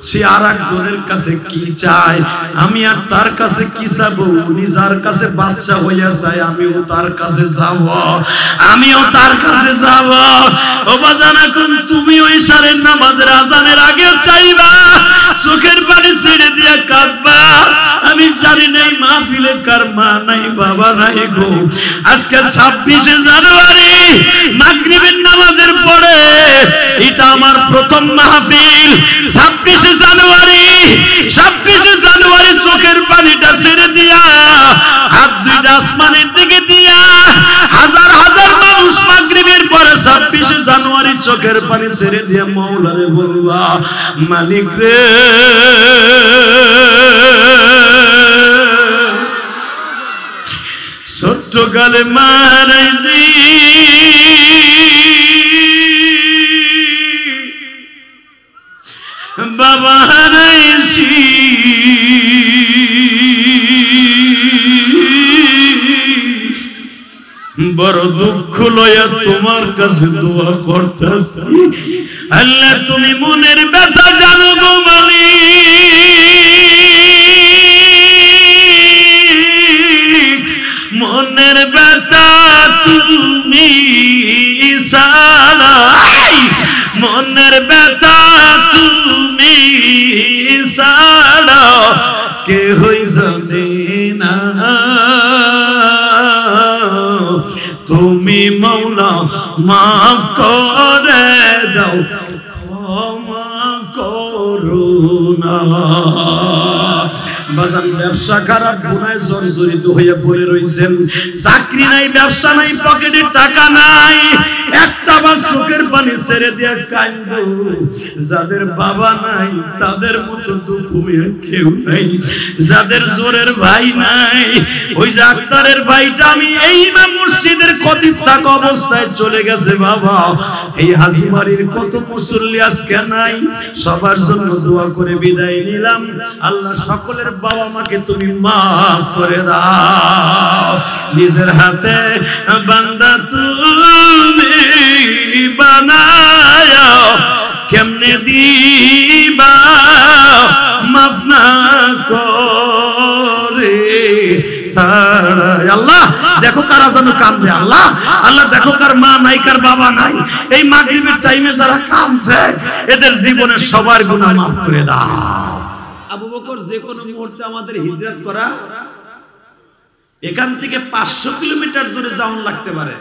Speaker 1: সে আর একজনের কাছে কি চায়, আমি আর তার কাছে কি চাবো? উনি যার কাছে বাদশা হইয়া যায় আমিও তার কাছে যাব, আমিও তার কাছে যাব। ও বাজান, এখন তুমি ওই সারের নামাজের আজানের আগে চাইবা, চোখের পানি ছেড়ে
Speaker 2: কাঁদবা, আমি জানি না এই মাহফিলে কার মা নাই বাবা নাই গো। আজকে 26শে জানুয়ারি মাগরিবের নামাজের পরে এটা আমার প্রথম মাহফিল। 26শে জানুয়ারি চোখের পানিটা ছেড়ে দিয়া, হাত দুইটা আসমানের দিকে দিয়া, হাজার হাজার মানুষ মাগরিবের পরে 26শে জানুয়ারি চোখের পানি ছেড়ে দিয়ে মাওলারে বলবা, মালিক রে ছোট্ট কালে মারাইছি, বাবা হারাইছি, বড় দুঃখ লইয়া তোমার কাছে দোয়া করতেছি। আল্লাহ তুমি মনের ব্যথা জানো গো মালিক, মনের ব্যথা তুমি সারা, মনের ব্যথা তুমি সারা কে হই জানে না, তুমি মৌলা মাফ করে দাও, ক্ষমা করুণা। বাজান ব্যবসা খারাপ, গুনায় জর্জরিত হয়ে পড়ে রইছেন, চাকরি নাই, ব্যবসা নাই, পকেটে টাকা নাই, একটা বার চোখের পানি ছেড়ে দিয়ে কাঁদো। যাদের বাবা নাই তাদের মতো দুঃখ কেউ নাই, যাদের জোরের ভাই নাই, ওই যে আক্তারের ভাইটা আমি এই ইমাম মসজিদের খতিব থাকা অবস্থায় চলে গেছে বাবা। এই হাজিমারির কত মুসল্লি আজকে নাই, সবার জন্য দোয়া করে বিদায় নিলাম। আল্লাহ সকলের বাবা মাকে তুমি মাফ করে দাও। নিজের হাতে বান্দা তুমি বানায়া কেমনে দিবা মাফ না করে তারা। আল্লাহ দেখো কারা যেন কান্দে, আল্লাহ আল্লাহ দেখো কার মা নাই, কার বাবা নাই। এই মাগরিবের টাইমে যারা কাঁদছে এদের জীবনের সবার গুনাহ মাফ করে দাও। আবু বকর যে কোনো মুহূর্তে আমাদের হিজরত করা, এখান থেকে 500 কিলোমিটার দূরে যাওয়ান লাগতে পারে।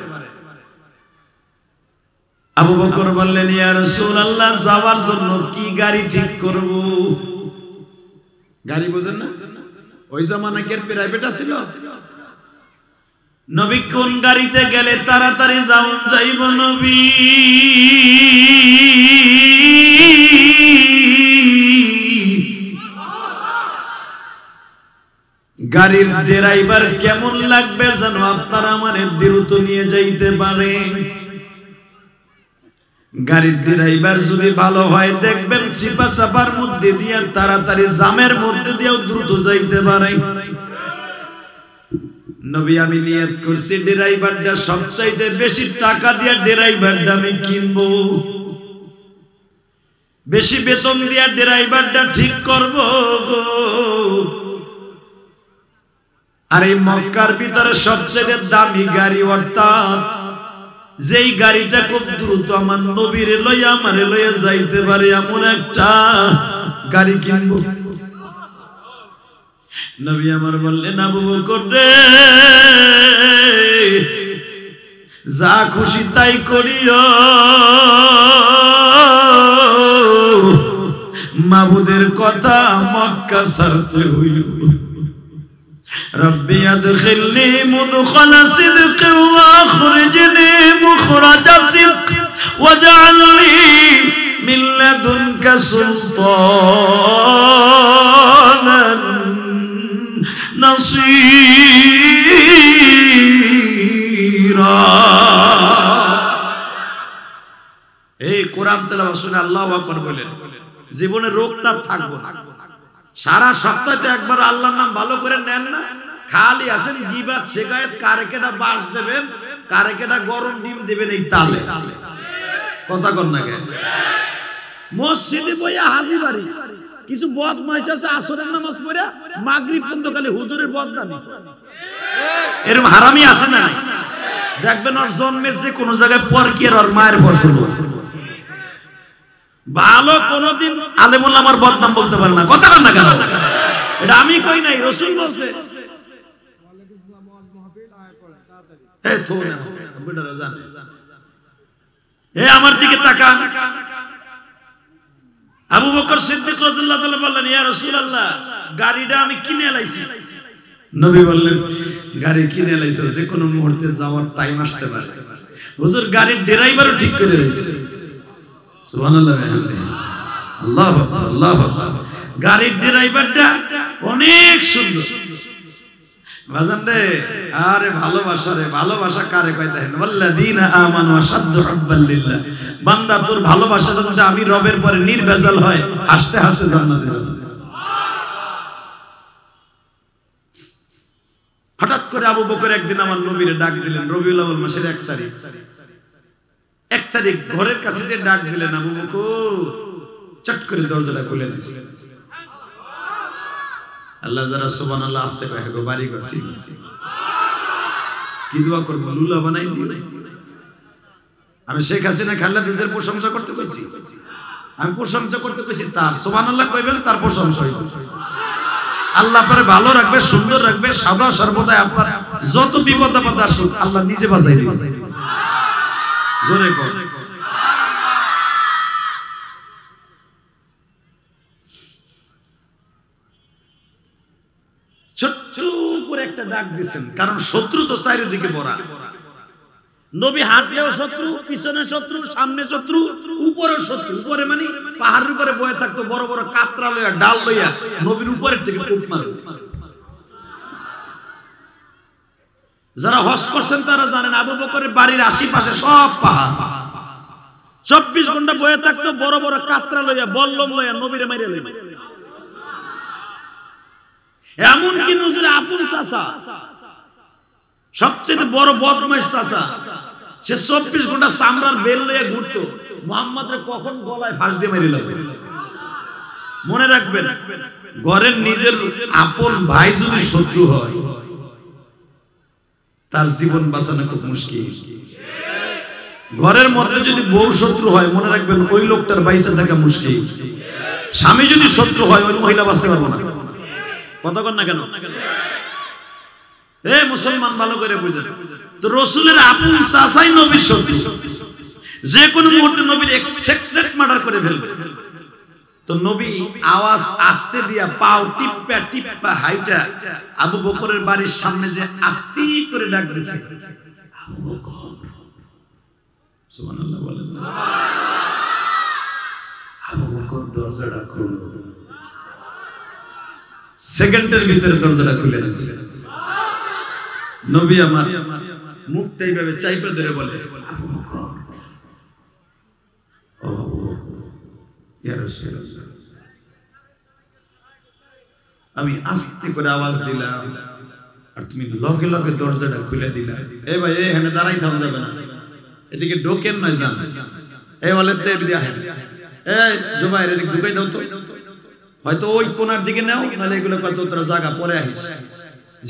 Speaker 2: আবু বকর বললেন, ইয়া রাসূলুল্লাহ যাওয়ার জন্য কি গাড়ি ঠিক করব? গাড়ি বুঝেন না, ওই জামানায় কি প্রাইভেট ছিল? নবী কোন গাড়িতে গেলে তাড়াতাড়ি যাওয়ান যাইব? নবী গাড়ির ড্রাইভার কেমন লাগবে যেন আপনারা আমারে দ্রুত নিয়ে যাইতে পারে। গাড়ির ড্রাইভার যদি ভালো হয় দেখবেন চিপা চাপার মধ্যে দিয়ে তাড়াতাড়ি জামের মধ্যে দিয়েও দ্রুত যাইতে পারে। নবী আমি নিয়ত করছি ড্রাইভারটা সবচাইতে বেশি টাকা দিয়ে ড্রাইভারটা আমি কিনবো, বেশি বেতন দিয়ে ড্রাইভারটা ঠিক করব। আর এই মক্কার ভিতরে সবচেয়ে দামি গাড়ি, অর্থাৎ যেই গাড়িটা খুব দ্রুত আমার নবীর লইয়া আমারে লইয়া যাইতে পারে এমন একটা গাড়ি কিনব। নবী আমার বললেন, আবু বকর রে যা খুশি তাই করিও, মাবুদের কথা মক্কা ছাড়তে হইল। ربي أدخلني مدخل صدق وأخرجني مخرج صدق واجعل لي من لدنك سلطانا نصيرا। এই কোরআন তেলাওয়াত শুনে আল্লাহু আকবার বলেন, জীবনে রোগটা থাকবে না। সারা সপ্তাহে একবার আল্লাহর নাম ভালো করে নেন না, খালি আছেন গীবাত শিকায়েত, কারে কেটা বাস দেবেন, কারে কেটা গরম ডিম দেবেন, এই তালে কথা কর না কেন? মসজিদে বইয়া হাজি বাড়ি কিছু বদমাইশ আছে, আসরের নামাজ পড়া মাগরিব পর্যন্ত খালি হুজুরের বদনামি, এরকম হারামি আছে না? দেখবেন ওর জন্মের যে কোনো জায়গায় পরকিয়ার ওর মায়ের ফসল, ভালো কোনদিন আলেমুল্লাহ আমার বদনাম বলতে পারে না, কথা কর না কেন? এটা আমি কই নাই, রাসূল বলছে। এই তো না বেটারা জানে। এই আমার দিকে তাকান। আবু বকর সিদ্দিক রাদিয়াল্লাহু তাআলা বললেন, ইয়া রাসূলুল্লাহ, গাড়িটা আমি কিনে লাইছি। নবী বললেন, গাড়ি কিনে লাইছো, যে কোনো মুহূর্তে যাওয়ার টাইম আসতে পারে। হুজুর গাড়ির ড্রাইভারও ঠিক করে লাইছে। সুবহানাল্লাহ, আল্লাহু আকবার, আল্লাহু আকবার। গাড়ির ড্রাইভারটা অনেক সুন্দর। বাজান রে, আরে ভালোবাসা রে, ভালোবাসা কারে কয় দেখেন, ওয়াল্লাযীনা আমানু আশাদ্দু হুব্বাল লিল্লাহ। বান্দা তোর ভালোবাসাটা যদি আমি রবের পরে নির্ভেজাল হয়, হাসতে হাসতে জান্নাতে যাবে। হঠাৎ করে আবু বকর একদিন আমার নবীরে ডাক দিলেন, রবিউল আউয়াল মাসের 1 তারিখ। 1 তারিখ ঘরের কাছে যে ডাক দিলেন, আবু বকর চট করে দরজাটা খুলে দিয়েছিলেন। আল্লাহ যারা সুবহানাল্লাহ আস্তে কয় গো বাড়ি করছি, কি দোয়া করব, লুলা বানাই দিই। আমি শেখ হাসিনা খালেদাদের প্রশংসা করতে কইছি, আমি প্রশংসা করতে কইছি তার। সুবহানাল্লাহ কইবেন, তার প্রশংসা হইবে। আল্লাহ পরে ভালো রাখবে, সুন্দর রাখবে, সদা সর্বদা আপনার যত বিপদ আপদ আসুক আল্লাহ নিজে বাঁচাই দিবে। জোরে কর। ছোট্ট করে একটা ডাক দিয়েছেন, কারণ শত্রু তো চারিদিকে ভরা। নবী হাঁটলেও শত্রু, পিছনে শত্রু, সামনে শত্রু, উপরে শত্রু। উপরে মানে পাহাড়ের উপরে বয়ে থাকতো বড় বড় কাতরা লইয়া, ডাল লইয়া নবীর উপরের থেকে কূপ মারবে। যারা হজ করছেন তারা জানেন, আবু বকরের বাড়ির আশেপাশে সব পাহাড়। 24 ঘন্টা বয়ে থাকতো বড় বড় কাতরা লইয়া, বল্লম লইয়া নবীরে মাইরে লইয়া। এমন কি নজরে আপন চাচা, সবচেয়ে বড় বদমাইশ চাচা, সে 24 ঘন্টা চামড়ার বেল লইয়া ঘুরতো, মুহাম্মদরে কখন গলায় ফাঁস দিয়ে মেরে লাগবে। মনে রাখবেন, ঘরের নিজের আপন ভাই যদি শত্রু হয়, তার জীবন বাঁচানো খুব মুশকিল। ঘরের মধ্যে যদি বউ শত্রু হয়, মনে রাখবেন ওই লোকটার বাইচা থাকা মুশকিল। স্বামী যদি শত্রু হয়, ওই মহিলা বাঁচতে পারবে না। কথা কন না কেন? এ মুসলমান ভালো করে বুঝেন তো, রাসূলের আপন চাচাই নবীর শত্রু। যে কোনো মুহূর্তে নবীর এক্সেক্সেট মার্ডার করে ফেলবে। তো নবী আওয়াজ আস্তে দিয়া, পাও টিপ্পা টিপ্পা হাইটা আবু বকরের বাড়ির সামনে যে আস্তে করে ডাক দিয়েছে, আবু বকর। সুবহানাল্লাহ বলেন। আবু বকর দরজাটা খুলল, সেকেন্ডের ভিতরে দরজাটা খুলে দিয়েছে। নবী আমার মুখটা এইভাবে চাইপে ধরে বলে, আবু বকর, ও ইয়া রাসূলুল্লাহ। আমি আস্তে করে আওয়াজ দিলাম, আর তুমি লগে লগে দরজাটা খুলে দিলা। এ ভাই, এখানে দাঁড়াই থাকা যাবে না, এদিকে ঢোকেন না, যান। এই বলে তো এদিকে আহেন, এই জুবাইর এদিকে ঢুকাই দাও তো। হয়তো ওই কোনার দিকে নাও, নাহলে এগুলো কত তোরা জায়গা পরে আহিস,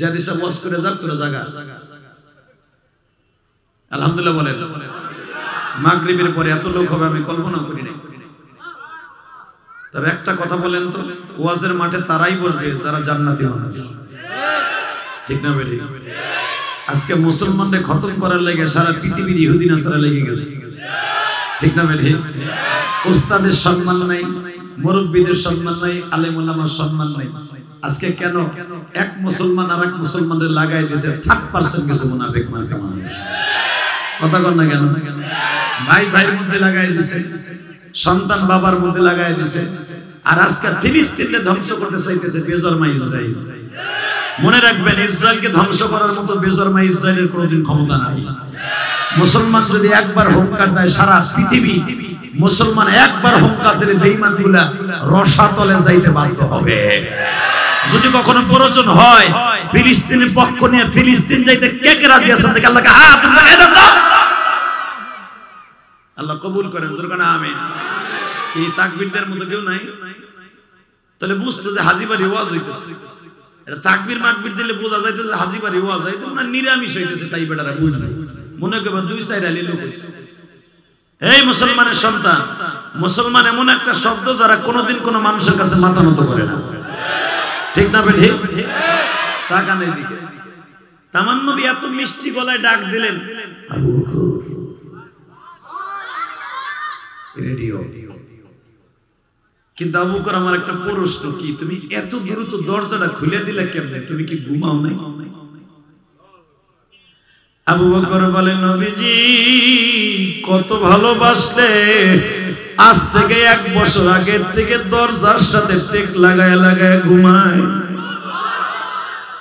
Speaker 2: যাদি সব ওয়াজ করে যাক তোরা জায়গা। আলহামদুলিল্লাহ বলেন। মাগরিবের পরে এত লোক হবে আমি কল্পনা করি নাই। তবে একটা কথা বলেন তো, ওয়াজের মাঠে তারাই বসবে যারা জান্নাতি মানুষ, ঠিক না বেটি? আজকে মুসলমানদের খতম করার লাগে সারা পৃথিবীর ইহুদি নাসারা লেগে গেছে, ঠিক না বেটি? উস্তাদের সম্মান নাই, মুরব্বীদের সম্মান নাই, আলেম ওলামার সম্মান নাই। আজকে কেন এক মুসলমান আর এক মুসলমানদের লাগাই দিয়েছে 3% কিছু মুনাফিক মার্কা মানুষ। কথা কর না কেন? ভাই ভাইয়ের মধ্যে লাগাই দিয়েছে, সন্তান বাবার মধ্যে লাগাই দিয়েছে। আর আজকে ফিলিস্তিনকে ধ্বংস করতে চাইতেছে বেজরমা ইসরায়েল। মনে রাখবেন, ইসরায়েলকে ধ্বংস করার মতো বেজরমা ইসরায়েলের কোনোদিন ক্ষমতা নাই। মুসলমান যদি একবার হুঙ্কার দেয়, সারা পৃথিবী মুসলমান একবার হুঙ্কার দিলে বেঈমানগুলা রসাতলে যাইতে বাধ্য হবে। যদি কখনো প্রয়োজন হয় ফিলিস্তিনের পক্ষ নিয়ে ফিলিস্তিন যাইতে কে কে রাজি আছেন? দেখে আল্লাহকে হাত উঠায় দেন না। আল্লাহ কবুল করেন, জোরে আমিন। এই তাকবীরদের মতো কেউ নাই, তাহলে বুঝতো যে হাজিবাড়ি ওয়াজ হইতেছে। এটা তাকবীর মাকবীর দিলে বোঝা যাইতো যে হাজিবাড়ি ওয়াজ হইতো না, নিরামিষ হইতেছে। তাই বেটারা বুঝবে, মনে করবে 2-4 আলী লোক হইছে। এই মুসলমানের সন্তান, মুসলমান এমন একটা শব্দ যারা কোনোদিন কোনো মানুষের কাছে মাথা নত করে না।
Speaker 1: ঠিক না বেঠিক? তাকান এদিকে।
Speaker 2: আমার নবী এত মিষ্টি গলায় ডাক দিলেন,
Speaker 1: আবু বকর রেডিও। কিন্তু আবু বকর, আমার একটা প্রশ্ন, কি তুমি এত দ্রুত দরজাটা খুলে দিলে কেমনে? তুমি কি ঘুমাও নাই? আবু বকর বলে, নবীজি কত ভালোবাসলে, আজ থেকে 1 বছর আগের থেকে দরজার সাথে টেক লাগায় লাগায় ঘুমায়।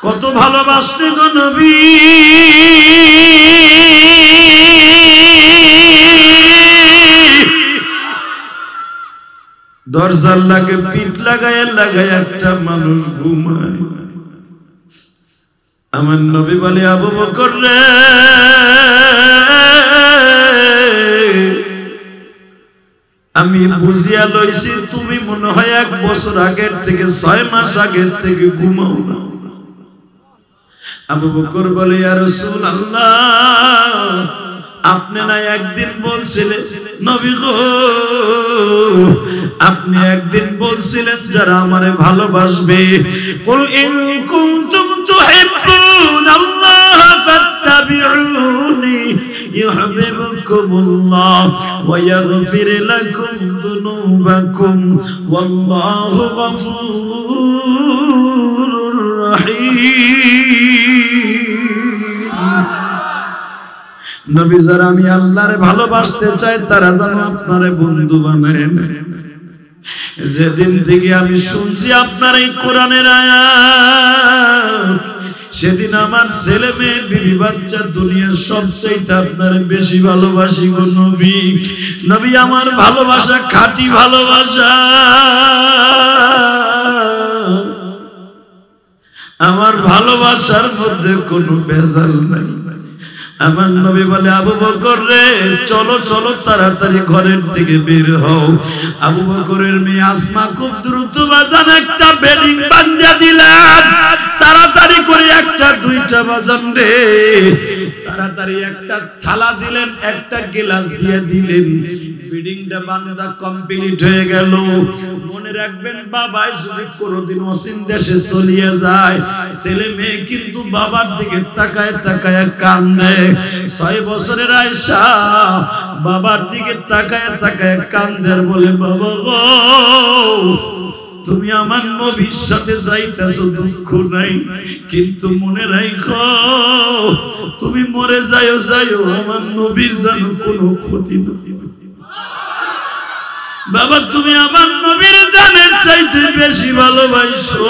Speaker 1: কত ভালোবাসলে গো নবী, দরজার লাগে পিঠ লাগায় লাগায় একটা মানুষ ঘুমায়। আমার নবী বলে, আবু বকর রে, আমি বুঝিয়া লইছি তুমি মনে হয় 1 বছর আগের থেকে 6 মাস আগের থেকে ঘুমাও না। আবু বকর বলে, ইয়া রাসূলুল্লাহ, আপনি না একদিন বলছিলেন নবী গো, আপনি একদিন বলছিলেন যারা আমারে ভালোবাসবে, কুল ইন কুনতুম তুহিব্বুনাল্লাহ ফাত্তাবিউনি ইউহিব্বুকুমুল্লাহ ওয়া ইয়াগফির লাকুম যুনুবাকুম ওয়াল্লাহু গফুরুর রহিম। নবী, যারা আমি আল্লাহরে ভালোবাসতে চাই তারা যেন আপনারে বন্ধু বানায় নেয়। যেদিন থেকে আমি শুনছি আপনার এই কোরআনের আয়াত, সেদিন আমার ছেলে মেয়ে বিবি বাচ্চা দুনিয়ার সবচাইতে আপনারে বেশি ভালোবাসি গো নবী। নবী, আমার ভালোবাসা খাঁটি ভালোবাসা, আমার ভালোবাসার মধ্যে কোনো ভেজাল নাই। আমার নবী বলে, আবু বকর রে, চলো চলো তাড়াতাড়ি ঘরের থেকে বের হও। আবু বকরের মেয়ে আসমা খুব দ্রুত বাজান একটা বেডিং বাঁধিয়ে দিলেন। তাড়াতাড়ি করে 1টা 2টা বাজান রে, তাড়াতাড়ি একটা থালা দিলেন, একটা গ্লাস দিয়ে দিলেন। ফিডিংটা বান্দা কমপ্লিট হয়ে গেল। মনে রাখবেন, বাবাই যদি কোনোদিন অসীম দেশে চলিয়ে যায়, ছেলে মেয়ে কিন্তু বাবার দিকে তাকায় তাকায় কান্দে। 6 বছরের আয়েশা বাবার দিকে তাকায় তাকায় কান্দে, বলে, বাবা গো, তুমি আমার নবীর সাথে যাইতেছো, দুঃখ নাই, কিন্তু মনে রাখো তুমি মরে যাইও যাইও, আমার নবীর যেন কোনো ক্ষতি না। বাবা, তুমি আমার নবীর জানের চাইতে বেশি ভালোবাসো।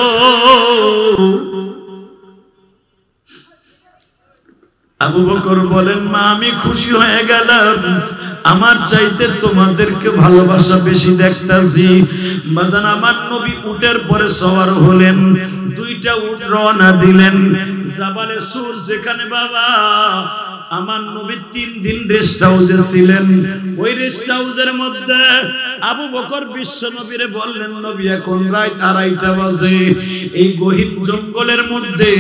Speaker 1: আবু বকর বলেন, মা আমি খুশি হয়ে গেলাম, আমার চাইতে তোমাদেরকে ভালোবাসা বেশি দেখতাছি। বাজান, আমার নবী উটের পরে সওয়ার হলেন, 2টা উট রওনা দিলেন জাবালে সুর, যেখানে বাবা আমার নবী 3 দিন রেস্ট হাউসে ছিলেন। ওই রেস্ট হাউসের মধ্যে আবু বকর বিশ্ব নবীরে বললেন, নবী এখন রাত 2:30 বাজে, এই গহীন জঙ্গলের মধ্যে,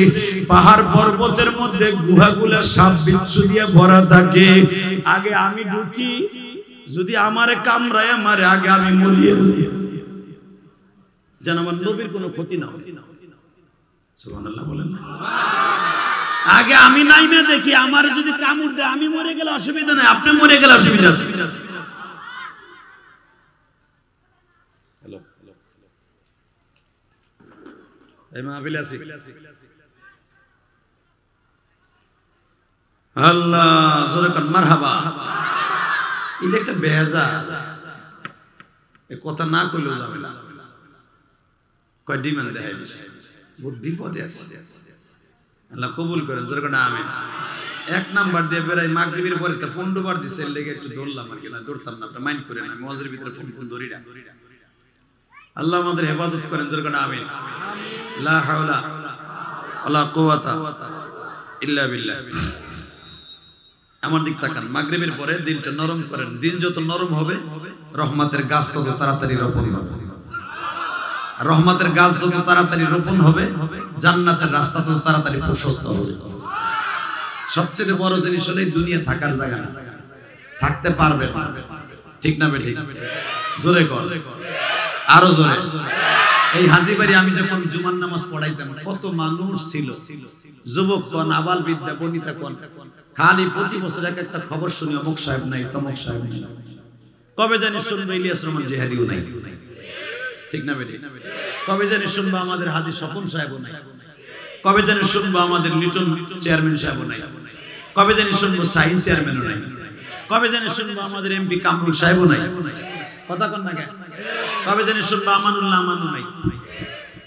Speaker 1: পাহাড় পর্বতের মধ্যে গুহাগুলা সাপ বিচ্ছু দিয়ে ভরা থাকে। আগে আমি ঢুকি, যদি আমারে কামড়ায় মারে, আগে আমি মরিয়ে যেন আমার নবীর কোনো ক্ষতি না হয়। সুবহানাল্লাহ বলেন না? আগে আমি নাইমে দেখি, আমার যদি কামড় দেয়, আমি মরে গেলে অসুবিধা নাই, আপনি মরে গেলে অসুবিধা আছে। হ্যালো, এই মাহফিল আছে। আল্লাহ জোরে কর মারহাবা। এই যে একটা বেজা, এই কথা না কইলেও যাবে না। কয় ডিমান্ড দেয়, বহুত বিপদে আছে। আল্লাহ কবুল করেন, জোরে কর আমিন। 1 নাম্বার দিয়ে বেরাই, মাগরিবের পরে 15 বার দিছে, লেগে একটু ধরলাম আর কি, না ধরতাম না, আপনি মাইন্ড করেন না, মজের ভিতরে ফোন ধরি না। আল্লাহ আমাদের হেফাজত করেন, জোরে কর আমিন। লা হাওলা ওয়ালা কুওয়াতা ইল্লা বিল্লাহ। আমার দিক তাকান, মাগরিবের পরে দিনটা নরম করেন। দিন যত নরম হবে, রহমতের গাছ তত তাড়াতাড়ি রোপণ হবে। রহমতের গাছ যত তাড়াতাড়ি রোপণ হবে, জান্নাতের রাস্তা তত তাড়াতাড়ি প্রশস্ত হবে। সবচেয়ে বড় জিনিস হলো এই দুনিয়া থাকার জায়গা না, থাকতে পারবে, ঠিক না বেঠিক? জোরে কর, আরো জোরে।
Speaker 2: এই হাজীবাড়ি আমি যখন জুমার নামাজ পড়াইতাম কত মানুষ ছিল, যুবক কোন, আবাল বিদ্যা বনিতা কোন, খালি প্রতি বছর এক একটা খবর শুনি অমুক সাহেব নাই, তমুক সাহেব নাই। কবে জানি শুনবো ইলিয়াস রহমান জিহাদিও নাই, ঠিক না বেটি? কবে জানি শুনবো আমাদের হাজী স্বপন সাহেবও নাই, কবে জানি শুনবো আমাদের লিটন চেয়ারম্যান সাহেবও নাই, কবে জানি শুনবো সাইন চেয়ারম্যানও নাই, কবে জানি শুনবো আমাদের এমপি কামরুল সাহেবও নাই। কথা কন না কেন? কবে জানি শুনবো আমানুল্লাহ আমানও নাই।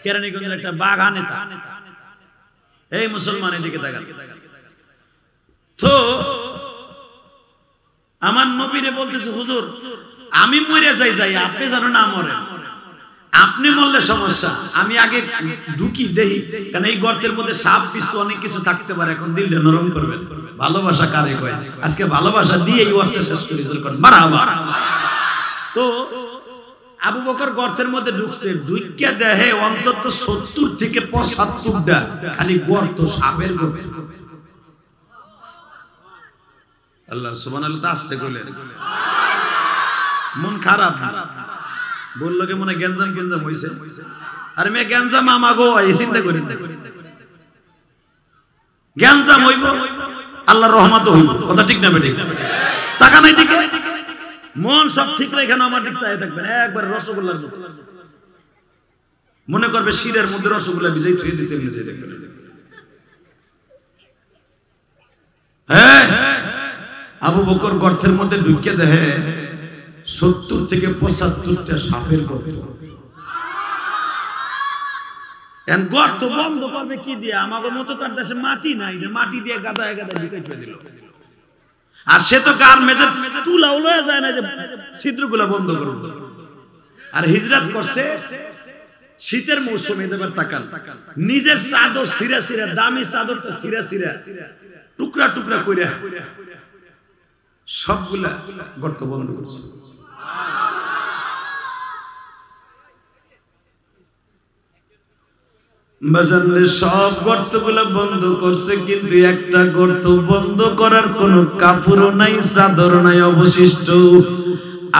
Speaker 2: কেরানীগঞ্জের একটা বাঘা নেতা। এই মুসলমানের দিকে তাকান। তো আমার নবীরে বলতেছে, হুজুর আমি মরে যাই, আপনি যেন না মরেন। আপনি মরলে সমস্যা, আমি আগে ঢুকি দেই, কারণ এই গর্তের মধ্যে সাপ বিচ্ছু অনেক কিছু থাকতে পারে। এখন দিলটা নরম করবেন। ভালোবাসা কারে কয়? আজকে ভালোবাসা দিয়ে এই ওয়াজটা শেষ করে দিল। মারহাবা। তো আবু বকর গর্তের মধ্যে ঢুকছে, ঢুকিয়া দেহে অন্তত 70 থেকে 75টা খালি গর্ত, সাপের গর্ত। আল্লাহ সুবহানাল্লাহ, আস্তে কইলেন। মন খারাপ বললো কি মনে গ্যাঞ্জাম হইছে? আরে মে গ্যাঞ্জাম আমাগো এই চিন্তা করি, গ্যাঞ্জাম হইব আল্লাহর রহমত হইব। কথা ঠিক না বেঠিক? টাকা নাই দিকে মন সব ঠিক রেখে আমার দিক চাই থাকবেন। একবার রসগোল্লার মতো মনে করবে শিরের মধ্যে রসগোল্লা ভিজাই থুয়ে দিতে দেখবেন। হ্যাঁ, আবু বকর গর্তের মধ্যে ঢুকিয়ে দেহে 70 থেকে 75টা সাপের গর্ত। গর্ত বন্ধ করবে কি দিয়ে? আমাদের মতো তার দেশে মাটি নাই যে মাটি দিয়ে গাদায় ঢুকাই দিল। আর সে তো কার মেজর তুলাও লয়ে যায় না যে ছিদ্রগুলো বন্ধ করুন। আর হিজরত করছে শীতের মৌসুমে। এবার তাকান, নিজের চাদর সিরা দামি চাদরটা সিরা টুকরা টুকরা কইরা সবগুলা গর্ত বন্ধ করছে। বাজারে সব গর্তগুলো বন্ধ করছে, কিন্তু একটা গর্ত বন্ধ করার কোনো কাপড় নাই, চাদর নাই অবশিষ্ট।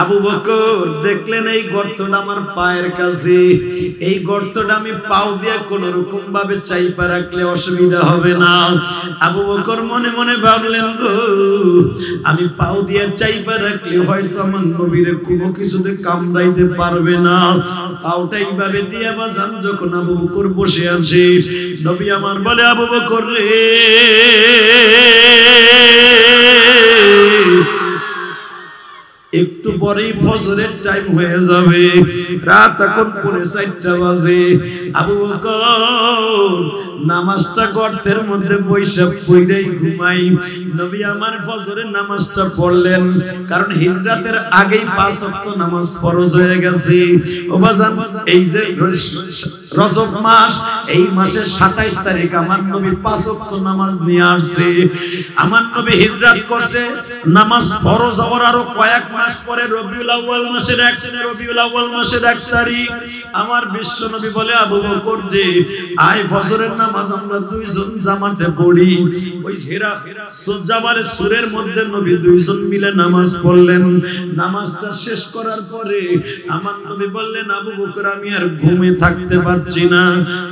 Speaker 2: আবু বকর দেখলেন এই গর্তটা আমার পায়ের কাছে, এই গর্তটা আমি পাও দিয়ে কোন রকম ভাবে চাইপা রাখলে অসুবিধা হবে না। আবু বকর মনে মনে ভাবলেন, গো আমি পাও দিয়ে চাইপা রাখলে হয়তো আমার নবীরে কোনো কিছুতে কামড়াইতে পারবে না। পাওটা এইভাবে দিয়ে বাজান যখন আবু বকর বসে আছে, নবী আমার বলে, আবু বকর রে, একটু পরেই ফজরের টাইম হয়ে যাবে, রাত এখন 4:30 বাজে। আবু বকর নামাজটা গর্তের মধ্যে বৈশা পইরাই ঘুমাই। নবী আমার ফজরের নামাজটা পড়লেন, কারণ হিজরাতের আগেই 5 ওয়াক্ত নামাজ ফরজ হয়ে গেছে। ও বাজান, এই যে রজব মাস, এই মাসের 27 তারিখ আমার নবী 5 ওয়াক্ত নামাজ নিয়ে আসছে। আমার নবী হিজরত করছে, নামাজ ফরজ হওয়ার আরো কয়েক মাস পরে রবিউল আউয়াল মাসের 1 তারিখ আমার বিশ্ব নবী বলে, আবু বকর রে, আয় ফজরের নামাজ আমরা দুইজন জামাতে পড়ি। ওই হেরা জাবালে সুরের মধ্যে নবী দুইজন মিলে নামাজ পড়লেন। নামাজটা শেষ করার পরে আমার নবী বললেন, আবু বকর আমি আর ঘুমে থাকতে পারছি না।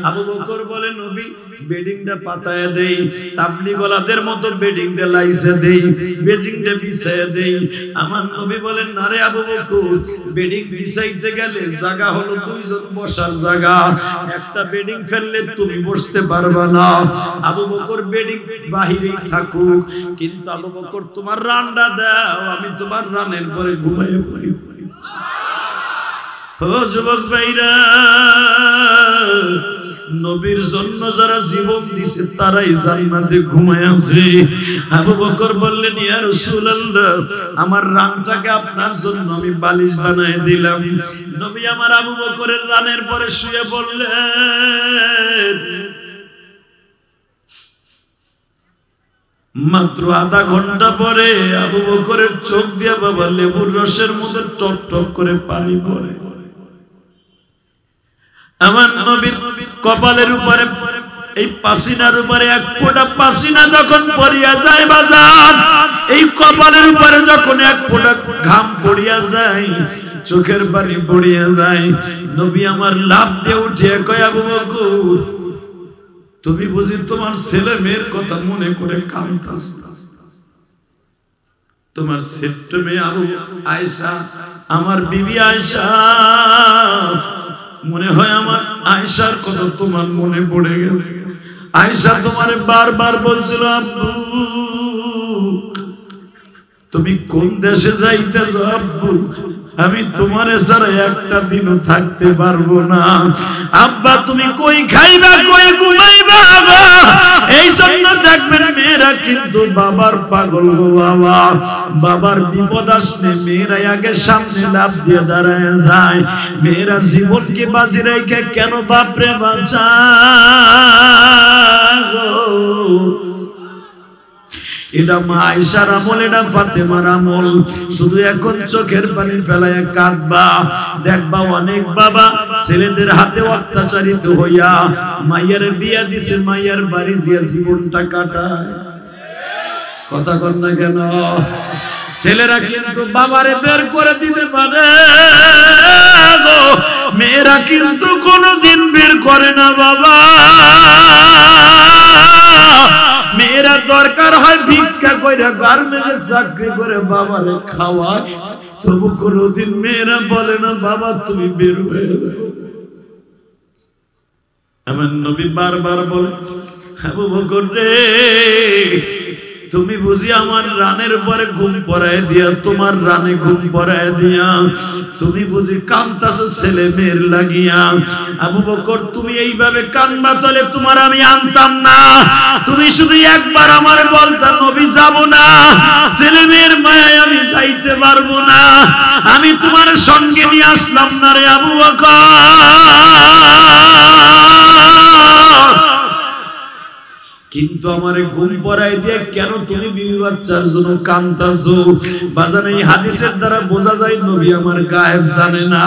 Speaker 2: আবু বকর বলে, নবী বেডিংটা পাতায় দেই, তাবলিগলাদের মতো বেডিংটা লাইসে দেই, বেজিংটা বিছায় দেই। আমার নবী বলেন, না রে আবু বকর, বেডিং বিছাইতে গেলে জায়গা হলো দুইজন বসার জায়গা, একটা বেডিং ফেললে তুমি বসতে পারবে না। আবু বকর বেডিং বাহিরেই থাকুক, কিন্তু আবু বকর তোমার রানটা দাও, আমি তোমার রানের পরে ঘুমাইয়ে পড়ি। ও যুবক ভাইরা, নবীর জন্য যারা জীবন দিছে তারাই জান্নাতে ঘুমায় আছে। আবু বকর বললেন, ইয়া রাসূলুল্লাহ, আমার রানটাকে আপনার জন্য আমি বালিশ বানায় দিলাম। নবী আমার আবু বকরের রানের পরে শুয়ে বললেন। মাত্র আধা ঘন্টা পরে আবু বকরের চোখ দিয়ে বাবা লেবুর রসের মতো টপ টপ করে পানি পড়ে। আমার নবীর কপালের উপরে এই পাসিনার উপরে এক ফোঁটা পাসিনা যখন পড়িয়া যায় বাজার, এই কপালের উপরে যখন এক ফোঁটা ঘাম পড়িয়া যায়,
Speaker 1: চোখের পানি পড়িয়া যায়। নবী আমার লাফ দিয়ে উঠে কয় আবু বকর তুমি বুঝি তোমার ছেলে মেয়ের কথা মনে করে কাঁদতাছো? তোমার ছোট্ট মেয়ে আবু আয়েশা, আমার বিবি আয়েশা, মনে হয় আমার আয়েশার কথা তোমার মনে পড়ে গেছে। আয়েশা তোমারে বারবার বলছিল আব্বু তুমি কোন দেশে যাইতেছো আব্বু, আমি তোমারে ছাড়া একটা দিনও থাকতে পারবো না। আব্বা তুমি কই খাইবা কই ঘুমাইবা? এই জন্য দেখবেন মেয়েরা কিন্তু বাবার পাগল গো বাবা। বাবার বিপদ আসলে মেয়েরা আগে সামনে লাফ দিয়ে দাঁড়ায় যায়। মেয়েরা জীবনকে বাজি রেখে কেন বাপরে বাঁচায় গো। এটা মা আয়েশার আমল, এটা ফাতেমার আমল। শুধু এখন চোখের পানি ফেলায় কাঁদবা, দেখবা অনেক বাবা ছেলেদের হাতে অত্যাচারিত হইয়া মাইয়ার বিয়া দিছে, মাইয়ার বাড়ি দিয়া জীবনটা কাটায়। কথা কন না কেন? ছেলেরা কিন্তু বাবারে বের করে দিতে পারে, মেয়েরা কিন্তু কোনোদিন বের করে না বাবা। মেয়েরা দরকার হয় ভিক্ষা করে, গার্মেন্টে চাকরি করে বাবারে খাওয়ায়, তবু কোনোদিন মেয়েরা বলে না বাবা তুমি বের হয়ে যাও। আমার নবী বারবার বলে আবু বকর রে তুমি বুঝি আমার রানের পরে ঘুম পড়ায় দিয়া, তোমার রানে ঘুম পড়ায় দিয়া তুমি বুঝি কাঁদতাছো ছেলে মেয়ের লাগিয়া। আবু বকর তুমি এইভাবে কান্না তলে তোমার আমি আনতাম না, তুমি শুধু একবার আমার বলতা নবী যাব না, ছেলে মেয়ের মায়ায় আমি যাইতে পারবো না, আমি তোমার সঙ্গে নিয়ে আসলাম না রে আবু বকর। কিন্তু আমারে ঘুম পড়াই দিয়ে কেন তুমি বিবি বাচ্চার জন্য কাঁদতাছো? বাজান এই হাদিসের দ্বারা বোঝা যায় নবী আমার গায়েব জানে না।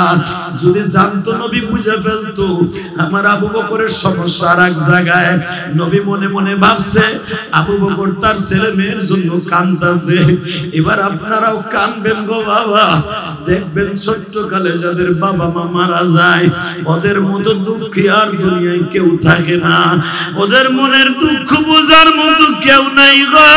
Speaker 1: যদি জানতো নবী বুঝে ফেলতো। আমার আবু বকরের সমস্যা আর এক জায়গায়। নবী মনে মনে ভাবছে আবু বকর তার ছেলে মেয়ের জন্য কাঁদতাছে, এবার আপনারাও কাঁদবেন গো বাবা। দেখবেন ছোট্টকালে যাদের বাবা মা মারা যায় ওদের মতো দুঃখী আর দুনিয়ায় কেউ থাকে না, ওদের মনের দুঃখ বোঝার মতো কেউ নাই গো।